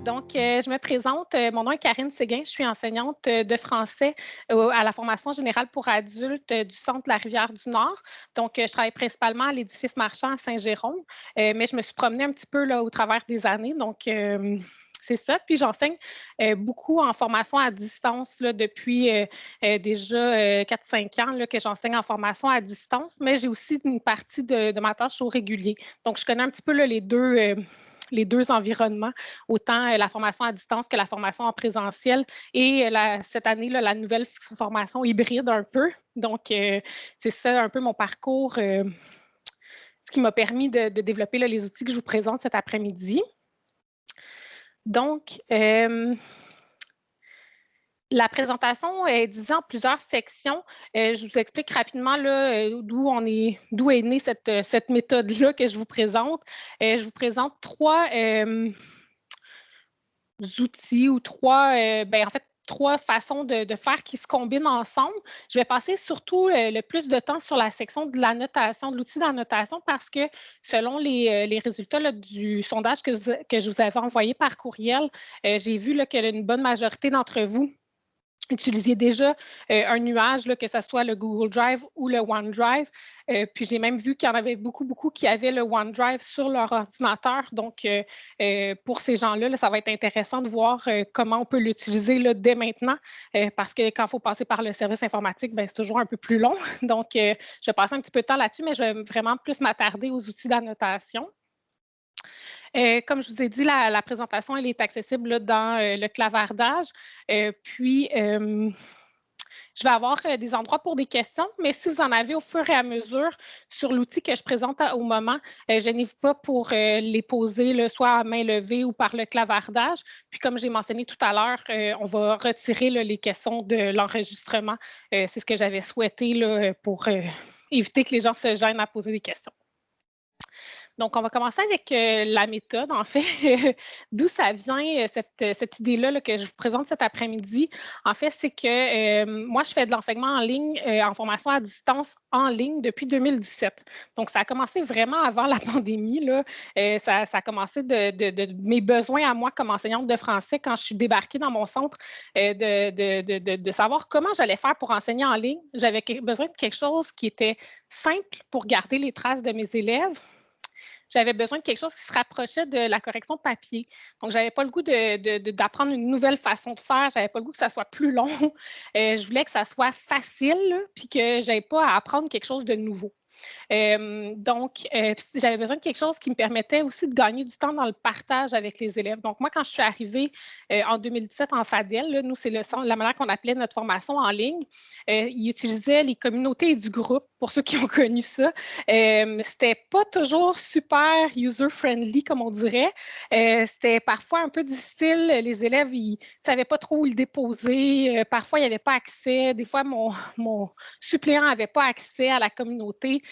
Donc, je me présente. Mon nom est Karine Séguin. Je suis enseignante de français à la formation générale pour adultes du Centre de la Rivière-du-Nord. Donc, je travaille principalement à l'édifice marchand à Saint-Jérôme, mais je me suis promenée un petit peu là, au travers des années. Donc, c'est ça. Puis, j'enseigne beaucoup en formation à distance là, depuis déjà 4-5 ans là, que j'enseigne en formation à distance, mais j'ai aussi une partie de ma tâche au régulier. Donc, je connais un petit peu là, les deux environnements, autant la formation à distance que la formation en présentiel et cette année, là, la nouvelle formation hybride un peu. Donc, c'est ça un peu mon parcours, ce qui m'a permis de développer là, les outils que je vous présente cet après-midi. Donc, la présentation est divisée en plusieurs sections. Je vous explique rapidement d'où est née cette méthode-là que je vous présente. Je vous présente trois outils ou trois façons de faire qui se combinent ensemble. Je vais passer surtout le plus de temps sur la section de l'annotation, de l'outil d'annotation, parce que selon les résultats là, du sondage que je vous avais envoyé par courriel, j'ai vu là, qu'une bonne majorité d'entre vous utilisiez déjà un nuage, là, que ce soit le Google Drive ou le OneDrive. Puis j'ai même vu qu'il y en avait beaucoup qui avaient le OneDrive sur leur ordinateur. Donc, pour ces gens-là, là, ça va être intéressant de voir comment on peut l'utiliser là, dès maintenant, parce que quand il faut passer par le service informatique, c'est toujours un peu plus long. Donc, je vais passer un petit peu de temps là-dessus, mais je vais vraiment plus m'attarder aux outils d'annotation. Comme je vous ai dit, la présentation elle est accessible là, dans le clavardage. Puis, je vais avoir des endroits pour des questions, mais si vous en avez au fur et à mesure sur l'outil que je présente au moment, gênez-vous pas pour les poser là, soit à main levée ou par le clavardage. Puis, comme j'ai mentionné tout à l'heure, on va retirer là, les questions de l'enregistrement. C'est ce que j'avais souhaité là, pour éviter que les gens se gênent à poser des questions. Donc, on va commencer avec la méthode, en fait. D'où ça vient, cette idée-là là, que je vous présente cet après-midi. En fait, c'est que moi, je fais de l'enseignement en ligne, en formation à distance en ligne depuis 2017. Donc, ça a commencé vraiment avant la pandémie. Là. Ça a commencé de mes besoins à moi comme enseignante de français quand je suis débarquée dans mon centre, de savoir comment j'allais faire pour enseigner en ligne. J'avais besoin de quelque chose qui était simple pour garder les traces de mes élèves. J'avais besoin de quelque chose qui se rapprochait de la correction papier. Donc, je n'avais pas le goût d'apprendre une nouvelle façon de faire. Je n'avais pas le goût que ça soit plus long. Je voulais que ça soit facile, puis que je n'avais pas à apprendre quelque chose de nouveau. Donc, j'avais besoin de quelque chose qui me permettait aussi de gagner du temps dans le partage avec les élèves. Donc, moi, quand je suis arrivée en 2017 en FADEL, là, nous, c'est la manière qu'on appelait notre formation en ligne. Ils utilisaient les communautés et du groupe, pour ceux qui ont connu ça. C'était pas toujours super user-friendly, comme on dirait. C'était parfois un peu difficile. Les élèves, ils savaient pas trop où le déposer. Parfois, il n'y avait pas accès. Des fois, mon suppléant n'avait pas accès à la communauté.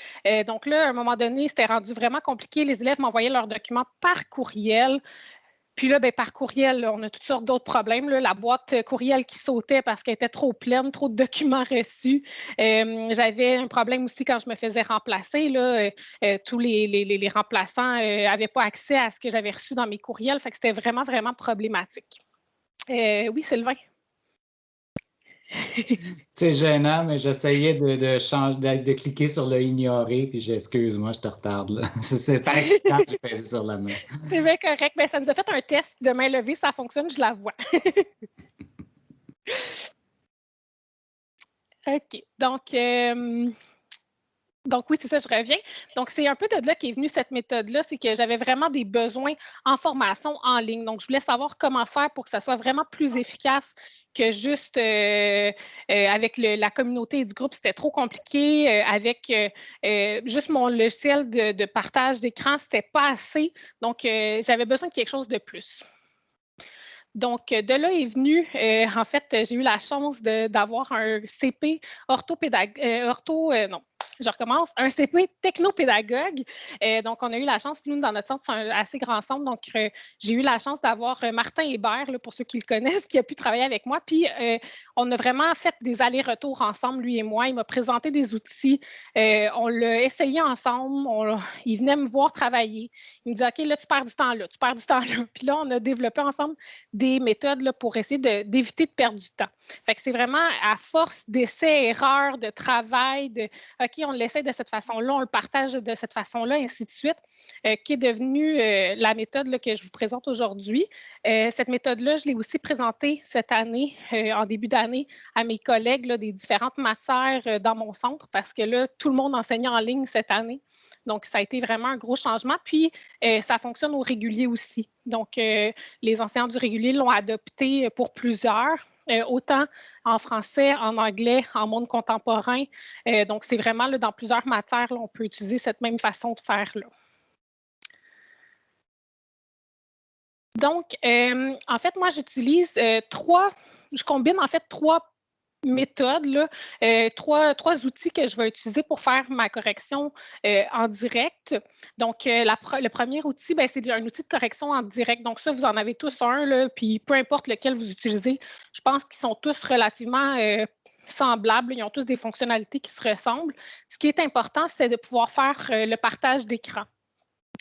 Donc là, à un moment donné, c'était rendu vraiment compliqué. Les élèves m'envoyaient leurs documents par courriel. Puis là, par courriel, là, on a toutes sortes d'autres problèmes. Là. La boîte courriel qui sautait parce qu'elle était trop pleine, trop de documents reçus. J'avais un problème aussi quand je me faisais remplacer. Là, tous les remplaçants n'avaient pas accès à ce que j'avais reçu dans mes courriels. Fait que c'était vraiment, vraiment problématique. Oui, Sylvain. C'est gênant, mais j'essayais de cliquer sur le ignorer, puis excuse-moi, je te retarde. Là. C'est par accident que j'ai pesé sur la main. C'est bien correct. Ça nous a fait un test de main levée, ça fonctionne, je la vois. OK. Donc oui, c'est ça, je reviens. Donc, c'est un peu de là qu'est venue cette méthode-là, c'est que j'avais vraiment des besoins en formation en ligne. Donc, je voulais savoir comment faire pour que ça soit vraiment plus efficace que juste avec la communauté du groupe, c'était trop compliqué. Avec juste mon logiciel de partage d'écran, c'était pas assez. Donc, j'avais besoin de quelque chose de plus. Donc, de là est venu, en fait, j'ai eu la chance d'avoir un CP je recommence, un CP technopédagogue. Donc, on a eu la chance, nous, dans notre centre, c'est un assez grand centre. Donc, j'ai eu la chance d'avoir Martin Hébert, là, pour ceux qui le connaissent, qui a pu travailler avec moi. Puis, on a vraiment fait des allers-retours ensemble, lui et moi. Il m'a présenté des outils. On l'a essayé ensemble. Il venait me voir travailler. Il me dit, OK, là, tu perds du temps là, tu perds du temps là. Puis là, on a développé ensemble des méthodes là, pour essayer d'éviter de perdre du temps. Fait que c'est vraiment à force d'essais, erreurs, de travail, de OK, on l'essaie de cette façon-là, on le partage de cette façon-là, ainsi de suite, qui est devenue la méthode là, que je vous présente aujourd'hui. Cette méthode-là, je l'ai aussi présentée cette année, en début d'année, à mes collègues là, des différentes matières dans mon centre, parce que là, tout le monde enseignait en ligne cette année. Donc, ça a été vraiment un gros changement. Puis, ça fonctionne au régulier aussi. Donc, les enseignants du régulier l'ont adopté pour plusieurs, autant en français, en anglais, en monde contemporain. Donc, c'est vraiment là, dans plusieurs matières, là, on peut utiliser cette même façon de faire-là. Donc, en fait, moi, j'utilise je combine en fait trois méthodes, là, trois outils que je vais utiliser pour faire ma correction en direct. Donc, le premier outil, c'est un outil de correction en direct. Donc, ça, vous en avez tous un, là, puis peu importe lequel vous utilisez, je pense qu'ils sont tous relativement semblables. Ils ont tous des fonctionnalités qui se ressemblent. Ce qui est important, c'est de pouvoir faire le partage d'écran.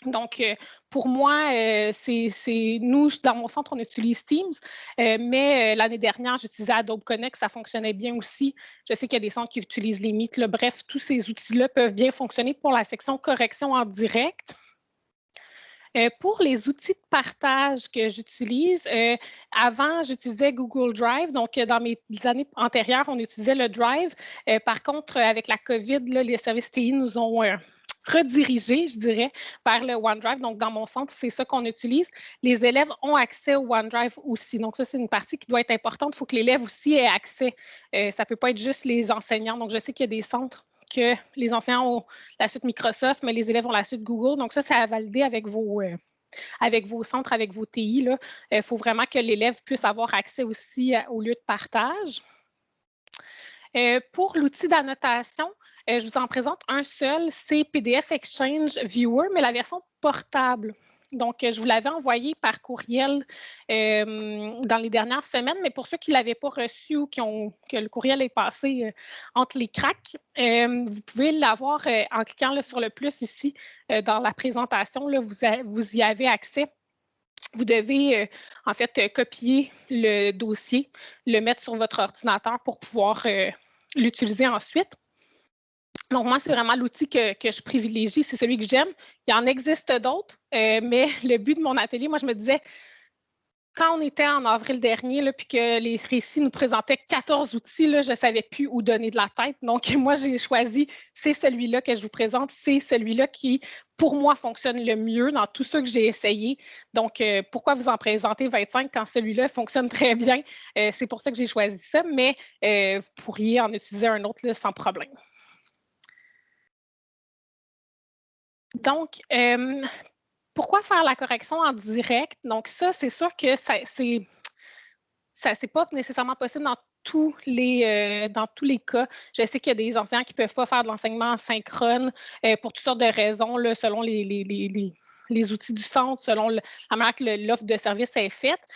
Donc, pour moi, nous, dans mon centre, on utilise Teams, mais l'année dernière, j'utilisais Adobe Connect, ça fonctionnait bien aussi. Je sais qu'il y a des centres qui utilisent les Meet. Bref, tous ces outils-là peuvent bien fonctionner pour la section correction en direct. Pour les outils de partage que j'utilise, avant, j'utilisais Google Drive. Donc, dans mes années antérieures, on utilisait le Drive. Par contre, avec la COVID, là, les services TI nous ont redirigé, je dirais, vers le OneDrive. Donc, dans mon centre, c'est ça qu'on utilise. Les élèves ont accès au OneDrive aussi. Donc, ça, c'est une partie qui doit être importante. Il faut que l'élève aussi ait accès. Ça ne peut pas être juste les enseignants. Donc, je sais qu'il y a des centres que les enseignants ont la suite Microsoft, mais les élèves ont la suite Google. Donc, ça, c'est à valider avec vos centres, avec vos TI. Il faut vraiment que l'élève puisse avoir accès aussi au lieu de partage. Pour l'outil d'annotation, je vous en présente un seul, c'est PDF Exchange Viewer, mais la version portable. Donc, je vous l'avais envoyé par courriel dans les dernières semaines, mais pour ceux qui ne l'avaient pas reçu ou que le courriel est passé entre les cracks, vous pouvez l'avoir en cliquant là, sur le plus ici dans la présentation. Là, vous y avez accès. Vous devez en fait copier le dossier, le mettre sur votre ordinateur pour pouvoir l'utiliser ensuite. Donc, moi, c'est vraiment l'outil que je privilégie, c'est celui que j'aime. Il en existe d'autres, mais le but de mon atelier, moi, je me disais, quand on était en avril dernier, là, puis que les récits nous présentaient 14 outils, là, je ne savais plus où donner de la tête. Donc, moi, j'ai choisi, c'est celui-là que je vous présente, c'est celui-là qui, pour moi, fonctionne le mieux dans tous ceux que j'ai essayés. Donc, pourquoi vous en présenter 25 quand celui-là fonctionne très bien? C'est pour ça que j'ai choisi ça, mais vous pourriez en utiliser un autre là, sans problème. Donc, pourquoi faire la correction en direct? Donc, ça, c'est sûr que c'est pas nécessairement possible dans tous les cas. Je sais qu'il y a des enseignants qui ne peuvent pas faire de l'enseignement synchrone pour toutes sortes de raisons, là, selon les outils du centre, selon la manière que l'offre de service est faite.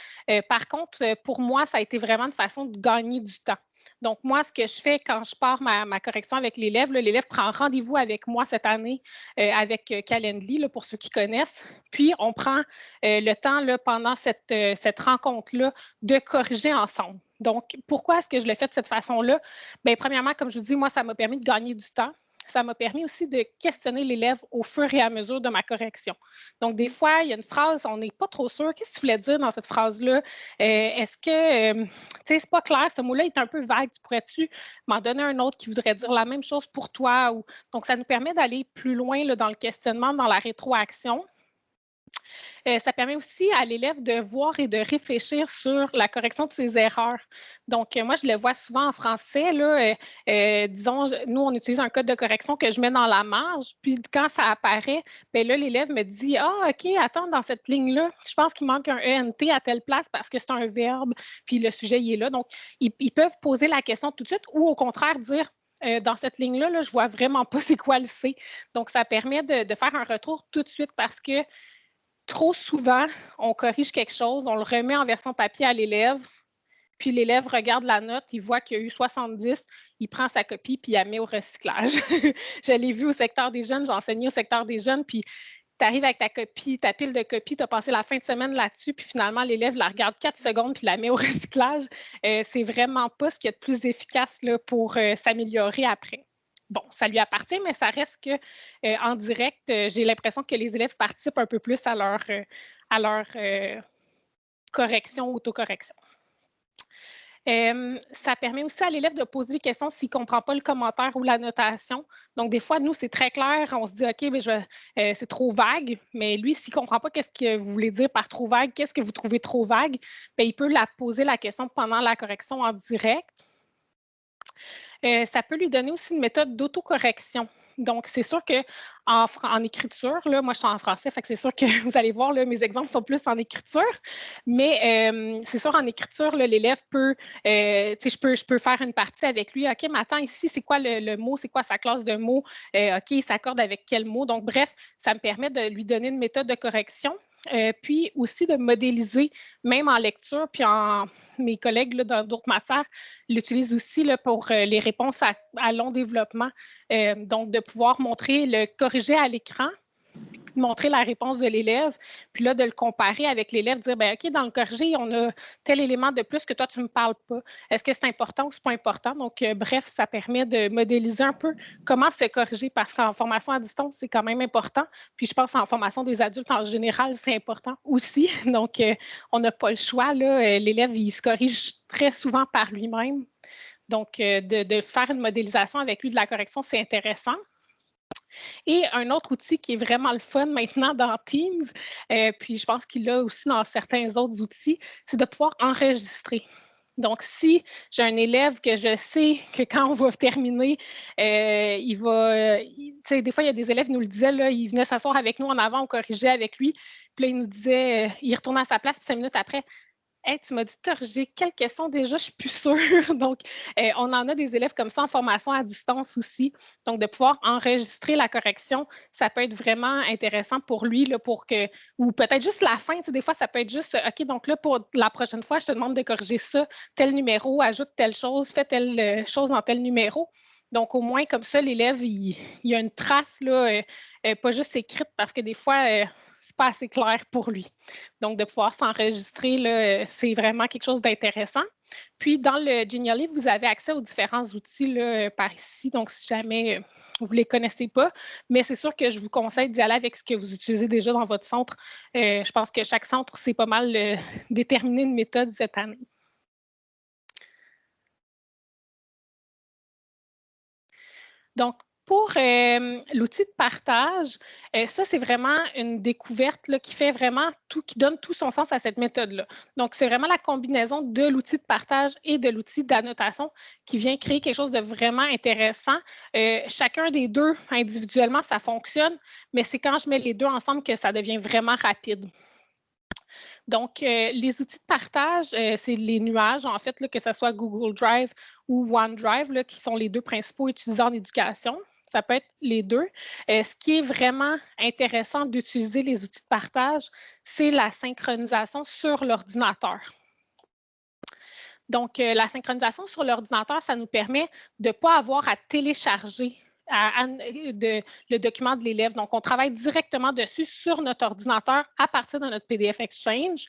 Par contre, pour moi, ça a été vraiment une façon de gagner du temps. Donc, moi, ce que je fais quand je pars ma correction avec l'élève, l'élève prend rendez-vous avec moi cette année avec Calendly, là, pour ceux qui connaissent. Puis, on prend le temps là, pendant cette rencontre-là de corriger ensemble. Donc, pourquoi est-ce que je le fais de cette façon-là? Bien, premièrement, comme je vous dis, moi, ça m'a permis de gagner du temps. Ça m'a permis aussi de questionner l'élève au fur et à mesure de ma correction. Donc, des fois, il y a une phrase, on n'est pas trop sûr. Qu'est-ce que tu voulais dire dans cette phrase-là? Est-ce que, tu sais, c'est pas clair, ce mot-là est un peu vague. Pourrais-tu m'en donner un autre qui voudrait dire la même chose pour toi? Donc, ça nous permet d'aller plus loin là, dans le questionnement, dans la rétroaction. Ça permet aussi à l'élève de voir et de réfléchir sur la correction de ses erreurs. Donc, moi, je le vois souvent en français. Là, disons, nous, on utilise un code de correction que je mets dans la marge. Puis, quand ça apparaît, bien là, l'élève me dit « Ah, OK, attends, dans cette ligne-là, je pense qu'il manque un ENT à telle place parce que c'est un verbe. » Puis, le sujet, il est là. Donc, ils peuvent poser la question tout de suite ou au contraire dire dans cette ligne-là, là, je ne vois vraiment pas c'est quoi le C. Donc, ça permet de faire un retour tout de suite parce que trop souvent, on corrige quelque chose, on le remet en version papier à l'élève, puis l'élève regarde la note, il voit qu'il y a eu 70, il prend sa copie puis il la met au recyclage. Je l'ai vu au secteur des jeunes, j'ai enseigné au secteur des jeunes, puis tu arrives avec ta copie, ta pile de copies, tu as passé la fin de semaine là-dessus, puis finalement, l'élève la regarde 4 secondes puis la met au recyclage. C'est vraiment pas ce qu'il y a de plus efficace là, pour s'améliorer après. Bon, ça lui appartient, mais ça reste que en direct, j'ai l'impression que les élèves participent un peu plus à leur correction, autocorrection. Ça permet aussi à l'élève de poser des questions s'il ne comprend pas le commentaire ou la notation. Donc, des fois, nous, c'est très clair. On se dit, OK, c'est trop vague. Mais lui, s'il ne comprend pas qu'est-ce que vous voulez dire par trop vague, qu'est-ce que vous trouvez trop vague, bien, il peut poser la question pendant la correction en direct. Ça peut lui donner aussi une méthode d'autocorrection. Donc, c'est sûr qu'en écriture, là, moi, je suis en français, fait que c'est sûr que vous allez voir, là, mes exemples sont plus en écriture, mais c'est sûr, en écriture, l'élève peut, je peux faire une partie avec lui. OK, mais attends, ici, c'est quoi le mot? C'est quoi sa classe de mots? OK, il s'accorde avec quel mot? Donc, bref, ça me permet de lui donner une méthode de correction. Puis aussi de modéliser, même en lecture, puis mes collègues là, dans d'autres matières l'utilisent aussi là, pour les réponses à long développement. Donc, de pouvoir le corriger à l'écran, montrer la réponse de l'élève, puis là, de le comparer avec l'élève, dire, bien, OK, dans le corrigé, on a tel élément de plus que toi, tu ne me parles pas. Est-ce que c'est important ou c'est pas important? Donc, bref, ça permet de modéliser un peu comment se corriger, parce qu'en formation à distance, c'est quand même important. Puis, je pense qu'en formation des adultes, en général, c'est important aussi. Donc, on n'a pas le choix, là. L'élève, il se corrige très souvent par lui-même. Donc, de faire une modélisation avec lui de la correction, c'est intéressant. Et un autre outil qui est vraiment le fun maintenant dans Teams, puis je pense qu'il l'a aussi dans certains autres outils, c'est de pouvoir enregistrer. Donc, si j'ai un élève que je sais que quand on va terminer, il va, tu sais, des fois, il y a des élèves qui nous le disaient, là, il venait s'asseoir avec nous en avant, on corrigeait avec lui, puis là, il nous disait, il retournait à sa place, puis 5 minutes après, hey, tu m'as dit de corriger quelle question déjà, je ne suis plus sûre. Donc, on en a des élèves comme ça en formation à distance aussi. Donc, de pouvoir enregistrer la correction, ça peut être vraiment intéressant pour lui, là, ou peut-être juste la fin. Tu sais, des fois, ça peut être juste, OK, donc là, pour la prochaine fois, je te demande de corriger ça, tel numéro, ajoute telle chose, fais telle chose dans tel numéro. Donc, au moins, comme ça, l'élève, il y a une trace, là, pas juste écrite, parce que des fois, c'est pas assez clair pour lui. Donc, de pouvoir s'enregistrer, là, c'est vraiment quelque chose d'intéressant. Puis, dans le Genially, vous avez accès aux différents outils là, par ici. Donc, si jamais vous ne les connaissez pas, mais c'est sûr que je vous conseille d'y aller avec ce que vous utilisez déjà dans votre centre. Je pense que chaque centre, c'est pas mal déterminé une méthode cette année. Donc, pour l'outil de partage, ça, c'est vraiment une découverte là, qui fait vraiment qui donne tout son sens à cette méthode-là. Donc, c'est vraiment la combinaison de l'outil de partage et de l'outil d'annotation qui vient créer quelque chose de vraiment intéressant. Chacun des deux, individuellement, ça fonctionne, mais c'est quand je mets les deux ensemble que ça devient vraiment rapide. Donc, les outils de partage, c'est les nuages, en fait, là, que ce soit Google Drive ou OneDrive, là, qui sont les deux principaux utilisés en éducation. Ça peut être les deux. Ce qui est vraiment intéressant d'utiliser les outils de partage, c'est la synchronisation sur l'ordinateur. Donc, la synchronisation sur l'ordinateur, ça nous permet de ne pas avoir à télécharger le document de l'élève. Donc, on travaille directement dessus sur notre ordinateur à partir de notre PDF Exchange.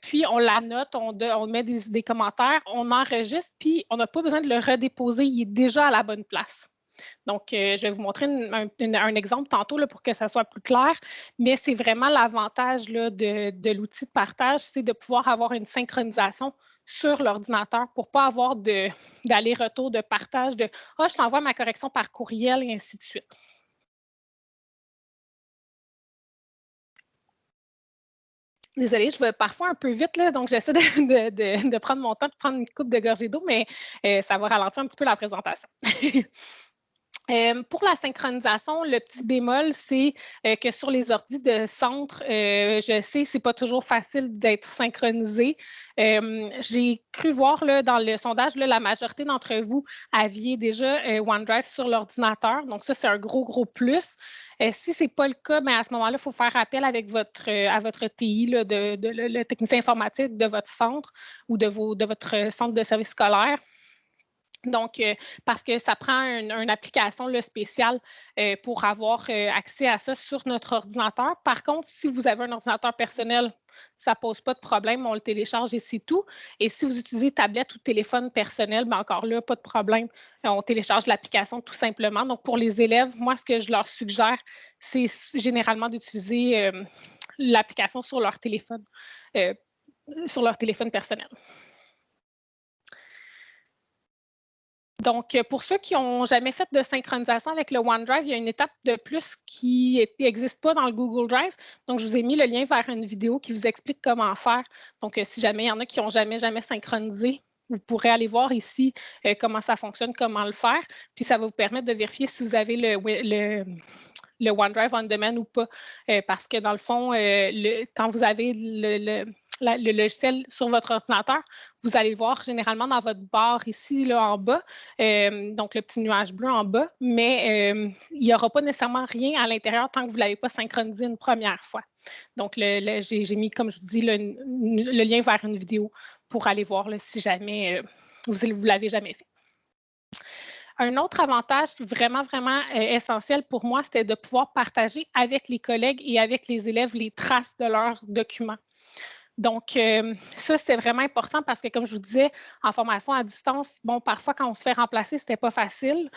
Puis, on la note, on met des commentaires, on enregistre, puis on n'a pas besoin de le redéposer. Il est déjà à la bonne place. Donc, je vais vous montrer un exemple tantôt là, pour que ça soit plus clair, mais c'est vraiment l'avantage de l'outil de partage, c'est de pouvoir avoir une synchronisation sur l'ordinateur pour ne pas avoir d'aller-retour, de partage, de « Ah, je t'envoie ma correction par courriel » et ainsi de suite. Désolée, je vais parfois un peu vite, là, donc j'essaie de prendre mon temps, de prendre une coupe de gorgée d'eau, mais ça va ralentir un petit peu la présentation. Pour la synchronisation, le petit bémol, c'est que sur les ordis de centre, je sais, c'est pas toujours facile d'être synchronisé. J'ai cru voir là, dans le sondage, là, la majorité d'entre vous aviez déjà OneDrive sur l'ordinateur. Donc, ça, c'est un gros plus. Si ce n'est pas le cas, bien, à ce moment-là, il faut faire appel avec à votre TI, là, le technicien informatique de votre centre ou de votre centre de service scolaire. Donc, parce que ça prend une application là, spéciale pour avoir accès à ça sur notre ordinateur. Par contre, si vous avez un ordinateur personnel, ça ne pose pas de problème, on le télécharge et c'est tout. Et si vous utilisez tablette ou téléphone personnel, bien encore là, pas de problème, on télécharge l'application tout simplement. Donc, pour les élèves, moi, ce que je leur suggère, c'est généralement d'utiliser l'application sur leur téléphone personnel. Donc, pour ceux qui n'ont jamais fait de synchronisation avec le OneDrive, il y a une étape de plus qui n'existe pas dans le Google Drive. Donc, je vous ai mis le lien vers une vidéo qui vous explique comment faire. Donc, si jamais il y en a qui n'ont jamais synchronisé, vous pourrez aller voir ici comment ça fonctionne, comment le faire. Puis, ça va vous permettre de vérifier si vous avez le OneDrive on demand ou pas. Parce que dans le fond, quand vous avez le logiciel sur votre ordinateur, vous allez le voir généralement dans votre barre ici, là, en bas, donc le petit nuage bleu en bas, mais il n'y aura pas nécessairement rien à l'intérieur tant que vous ne l'avez pas synchronisé une première fois. Donc, j'ai mis, comme je vous dis, le lien vers une vidéo pour aller voir là, si jamais vous ne l'avez jamais fait. Un autre avantage vraiment essentiel pour moi, c'était de pouvoir partager avec les collègues et avec les élèves les traces de leurs documents. Donc, ça, c'est vraiment important parce que, comme je vous disais, en formation à distance, bon, parfois, quand on se fait remplacer, c'était pas facile.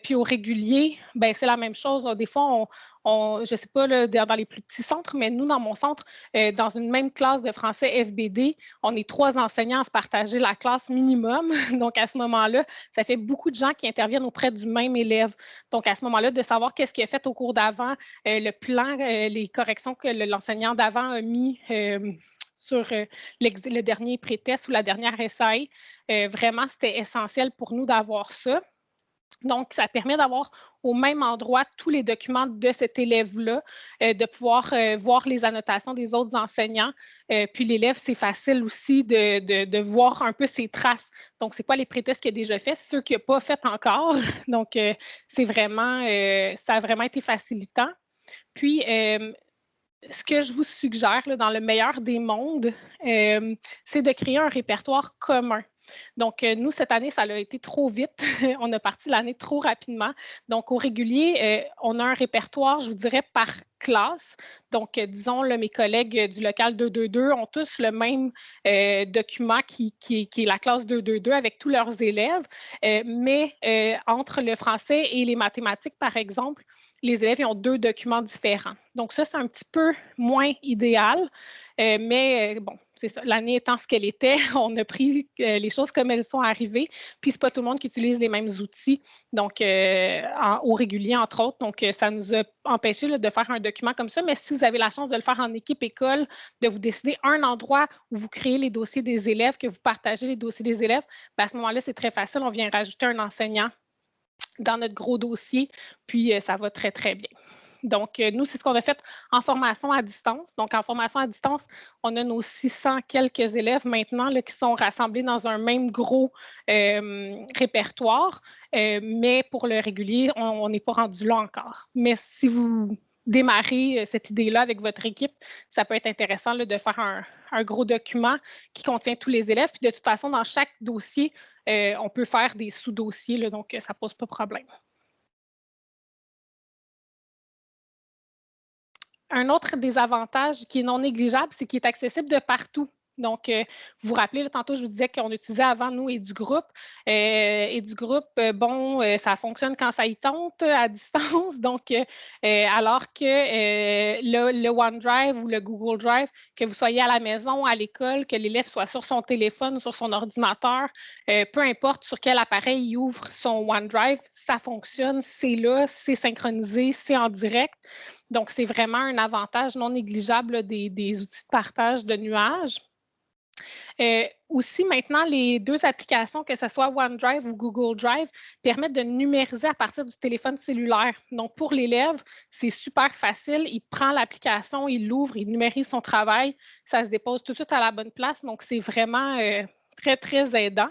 Puis au régulier, ben c'est la même chose. Des fois, je ne sais pas là, dans les plus petits centres, mais nous, dans mon centre, dans une même classe de français FBD, on est 3 enseignants à se partager la classe minimum. Donc, à ce moment-là, ça fait beaucoup de gens qui interviennent auprès du même élève. Donc, à ce moment-là, de savoir qu'est-ce qu'il a fait au cours d'avant, le plan, les corrections que l'enseignant d'avant a mis sur le dernier pré-test ou la dernière SAE. Vraiment, c'était essentiel pour nous d'avoir ça. Donc, ça permet d'avoir au même endroit tous les documents de cet élève-là, de pouvoir voir les annotations des autres enseignants. Puis l'élève, c'est facile aussi de voir un peu ses traces. Donc, c'est quoi les pré-tests qu'il a déjà fait, ceux qu'il n'a pas fait encore. Donc, ça a vraiment été facilitant. Puis, ce que je vous suggère, là, dans le meilleur des mondes, c'est de créer un répertoire commun. Donc, nous, cette année, ça a été trop vite. On a parti l'année trop rapidement. Donc, au régulier, on a un répertoire, je vous dirais, par classe. Donc, disons, là, mes collègues du local 222 ont tous le même document qui est la classe 222 avec tous leurs élèves. Mais entre le français et les mathématiques, par exemple, les élèves ils ont 2 documents différents. Donc, ça, c'est un petit peu moins idéal. Mais bon, c'est ça. L'année étant ce qu'elle était, on a pris les choses comme elles sont arrivées. Puis, c'est pas tout le monde qui utilise les mêmes outils, donc au régulier, entre autres. Donc, ça nous a empêché là, de faire un document comme ça. Mais si vous avez la chance de le faire en équipe école, de vous décider un endroit où vous créez les dossiers des élèves, que vous partagez les dossiers des élèves, bien, à ce moment-là, c'est très facile. On vient rajouter un enseignant dans notre gros dossier, puis ça va très bien. Donc, nous, c'est ce qu'on a fait en formation à distance. Donc, en formation à distance, on a nos 600 quelques élèves maintenant là, qui sont rassemblés dans un même gros répertoire. Mais pour le régulier, on n'est pas rendu là encore. Mais si vous démarrer cette idée-là avec votre équipe, ça peut être intéressant là, de faire un gros document qui contient tous les élèves. Puis de toute façon, dans chaque dossier, on peut faire des sous-dossiers, là, donc ça ne pose pas de problème. Un autre des avantages qui est non négligeable, c'est qu'il est accessible de partout. Donc, vous vous rappelez, là, tantôt, je vous disais qu'on utilisait avant, nous, EduGroup. Bon, ça fonctionne quand ça y tente à distance. Donc, alors que le OneDrive ou le Google Drive, que vous soyez à la maison, à l'école, que l'élève soit sur son téléphone, sur son ordinateur, peu importe sur quel appareil il ouvre son OneDrive, ça fonctionne, c'est là, c'est synchronisé, c'est en direct. Donc, c'est vraiment un avantage non négligeable là, des outils de partage de nuages. Aussi, maintenant, les 2 applications, que ce soit OneDrive ou Google Drive, permettent de numériser à partir du téléphone cellulaire. Donc, pour l'élève, c'est super facile. Il prend l'application, il l'ouvre, il numérise son travail, ça se dépose tout de suite à la bonne place. Donc, c'est vraiment très, très aidant.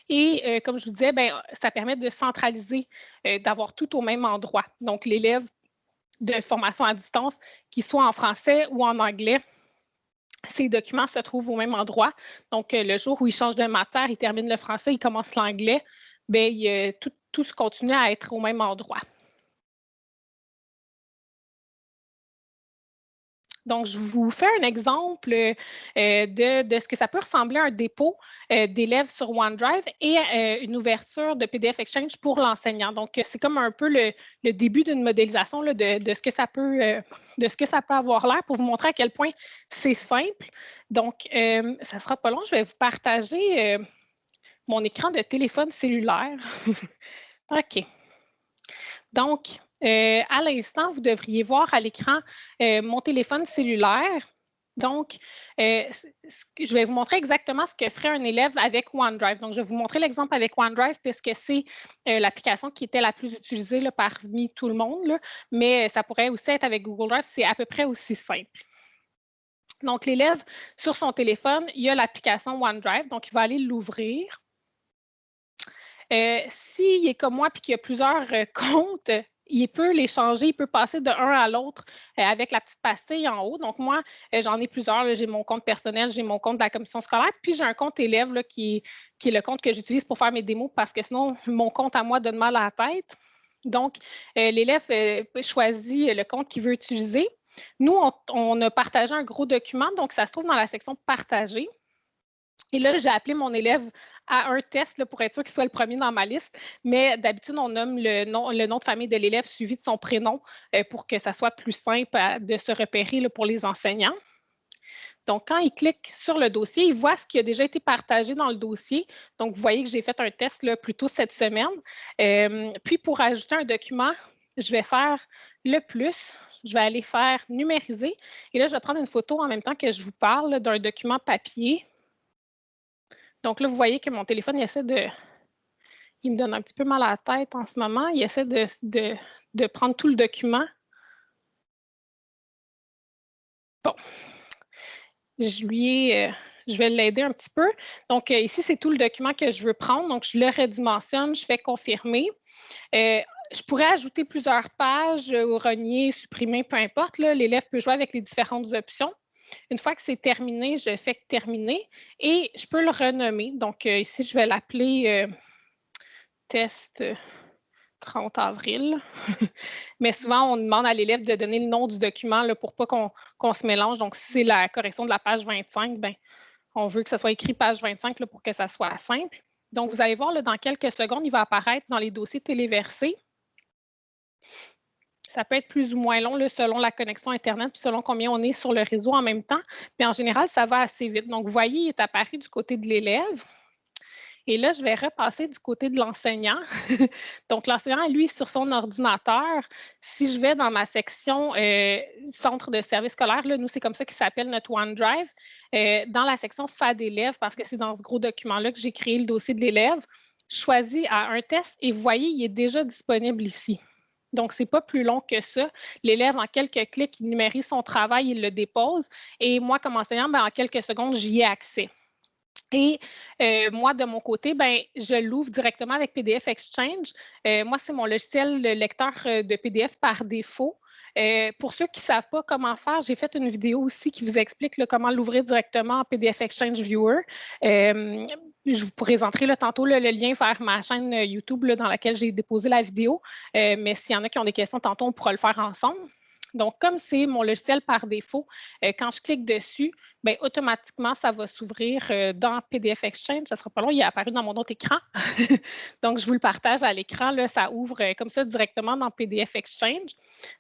Et comme je vous disais, ça permet de centraliser, d'avoir tout au même endroit. Donc, l'élève de formation à distance, qu'il soit en français ou en anglais, ces documents se trouvent au même endroit. Donc, le jour où il change de matière, il termine le français, il commence l'anglais, tout se continue à être au même endroit. Donc, je vous fais un exemple de ce que ça peut ressembler à un dépôt d'élèves sur OneDrive et une ouverture de PDF Exchange pour l'enseignant. Donc, c'est comme un peu le début d'une modélisation là, de ce que ça peut avoir l'air pour vous montrer à quel point c'est simple. Donc, ça ne sera pas long. Je vais vous partager mon écran de téléphone cellulaire. OK. Donc, à l'instant, vous devriez voir à l'écran mon téléphone cellulaire. Donc, je vais vous montrer exactement ce que ferait un élève avec OneDrive. Donc, je vais vous montrer l'exemple avec OneDrive puisque c'est l'application qui était la plus utilisée là, parmi tout le monde, là, mais ça pourrait aussi être avec Google Drive, c'est à peu près aussi simple. Donc, l'élève, sur son téléphone, il y a l'application OneDrive, donc il va aller l'ouvrir. S'il est comme moi et qu'il y a plusieurs comptes, il peut les changer, il peut passer de un à l'autre avec la petite pastille en haut. Donc, moi, j'en ai plusieurs. J'ai mon compte personnel, j'ai mon compte de la commission scolaire, puis j'ai un compte élève là, qui est le compte que j'utilise pour faire mes démos parce que sinon, mon compte à moi donne mal à la tête. Donc, l'élève choisit le compte qu'il veut utiliser. Nous, on a partagé un gros document, donc ça se trouve dans la section « Partager ». Et là, j'ai appelé mon élève à un test là, pour être sûr qu'il soit le premier dans ma liste. Mais d'habitude, on nomme le nom de famille de l'élève suivi de son prénom pour que ça soit plus simple de se repérer là, pour les enseignants. Donc, quand il clique sur le dossier, il voit ce qui a déjà été partagé dans le dossier. Donc, vous voyez que j'ai fait un test là, plus tôt cette semaine. Puis, pour ajouter un document, je vais faire le plus. Je vais aller faire numériser. Et là, je vais prendre une photo en même temps que je vous parle d'un document papier. Donc là, vous voyez que mon téléphone, il me donne un petit peu mal à la tête en ce moment. Il essaie de prendre tout le document. Bon, je vais l'aider un petit peu. Donc ici, c'est tout le document que je veux prendre. Donc, je le redimensionne, je fais confirmer. Je pourrais ajouter plusieurs pages, renier, supprimer, peu importe. L'élève peut jouer avec les différentes options. Une fois que c'est terminé, je fais terminer et je peux le renommer. Donc, ici, je vais l'appeler test 30 avril. Mais souvent, on demande à l'élève de donner le nom du document là, pour pas qu'on se mélange. Donc, si c'est la correction de la page 25, on veut que ce soit écrit page 25 là, pour que ça soit simple. Donc, vous allez voir, là, dans quelques secondes, il va apparaître dans les dossiers téléversés. Ça peut être plus ou moins long là, selon la connexion Internet puis selon combien on est sur le réseau en même temps. Mais en général, ça va assez vite. Donc, vous voyez, il est apparu du côté de l'élève. Et là, je vais repasser du côté de l'enseignant. Donc, l'enseignant, lui, sur son ordinateur, si je vais dans ma section centre de service scolaire, là, nous, c'est comme ça qu'il s'appelle notre OneDrive, dans la section FAD élève, parce que c'est dans ce gros document-là que j'ai créé le dossier de l'élève, je choisis à un test et vous voyez, il est déjà disponible ici. Donc, ce n'est pas plus long que ça. L'élève, en quelques clics, il numérise son travail, il le dépose. Et moi, comme enseignant, en quelques secondes, j'y ai accès. Et moi, de mon côté, je l'ouvre directement avec PDF Exchange. Moi, c'est mon logiciel le lecteur de PDF par défaut. Pour ceux qui ne savent pas comment faire, j'ai fait une vidéo aussi qui vous explique là, comment l'ouvrir directement en PDF Exchange Viewer. Je vous présenterai là, tantôt le lien vers ma chaîne YouTube là, dans laquelle j'ai déposé la vidéo. Mais s'il y en a qui ont des questions, tantôt, on pourra le faire ensemble. Donc, comme c'est mon logiciel par défaut, quand je clique dessus, automatiquement, ça va s'ouvrir dans PDF Exchange. Ça ne sera pas long, il est apparu dans mon autre écran. Donc, je vous le partage à l'écran. Là, ça ouvre comme ça directement dans PDF Exchange.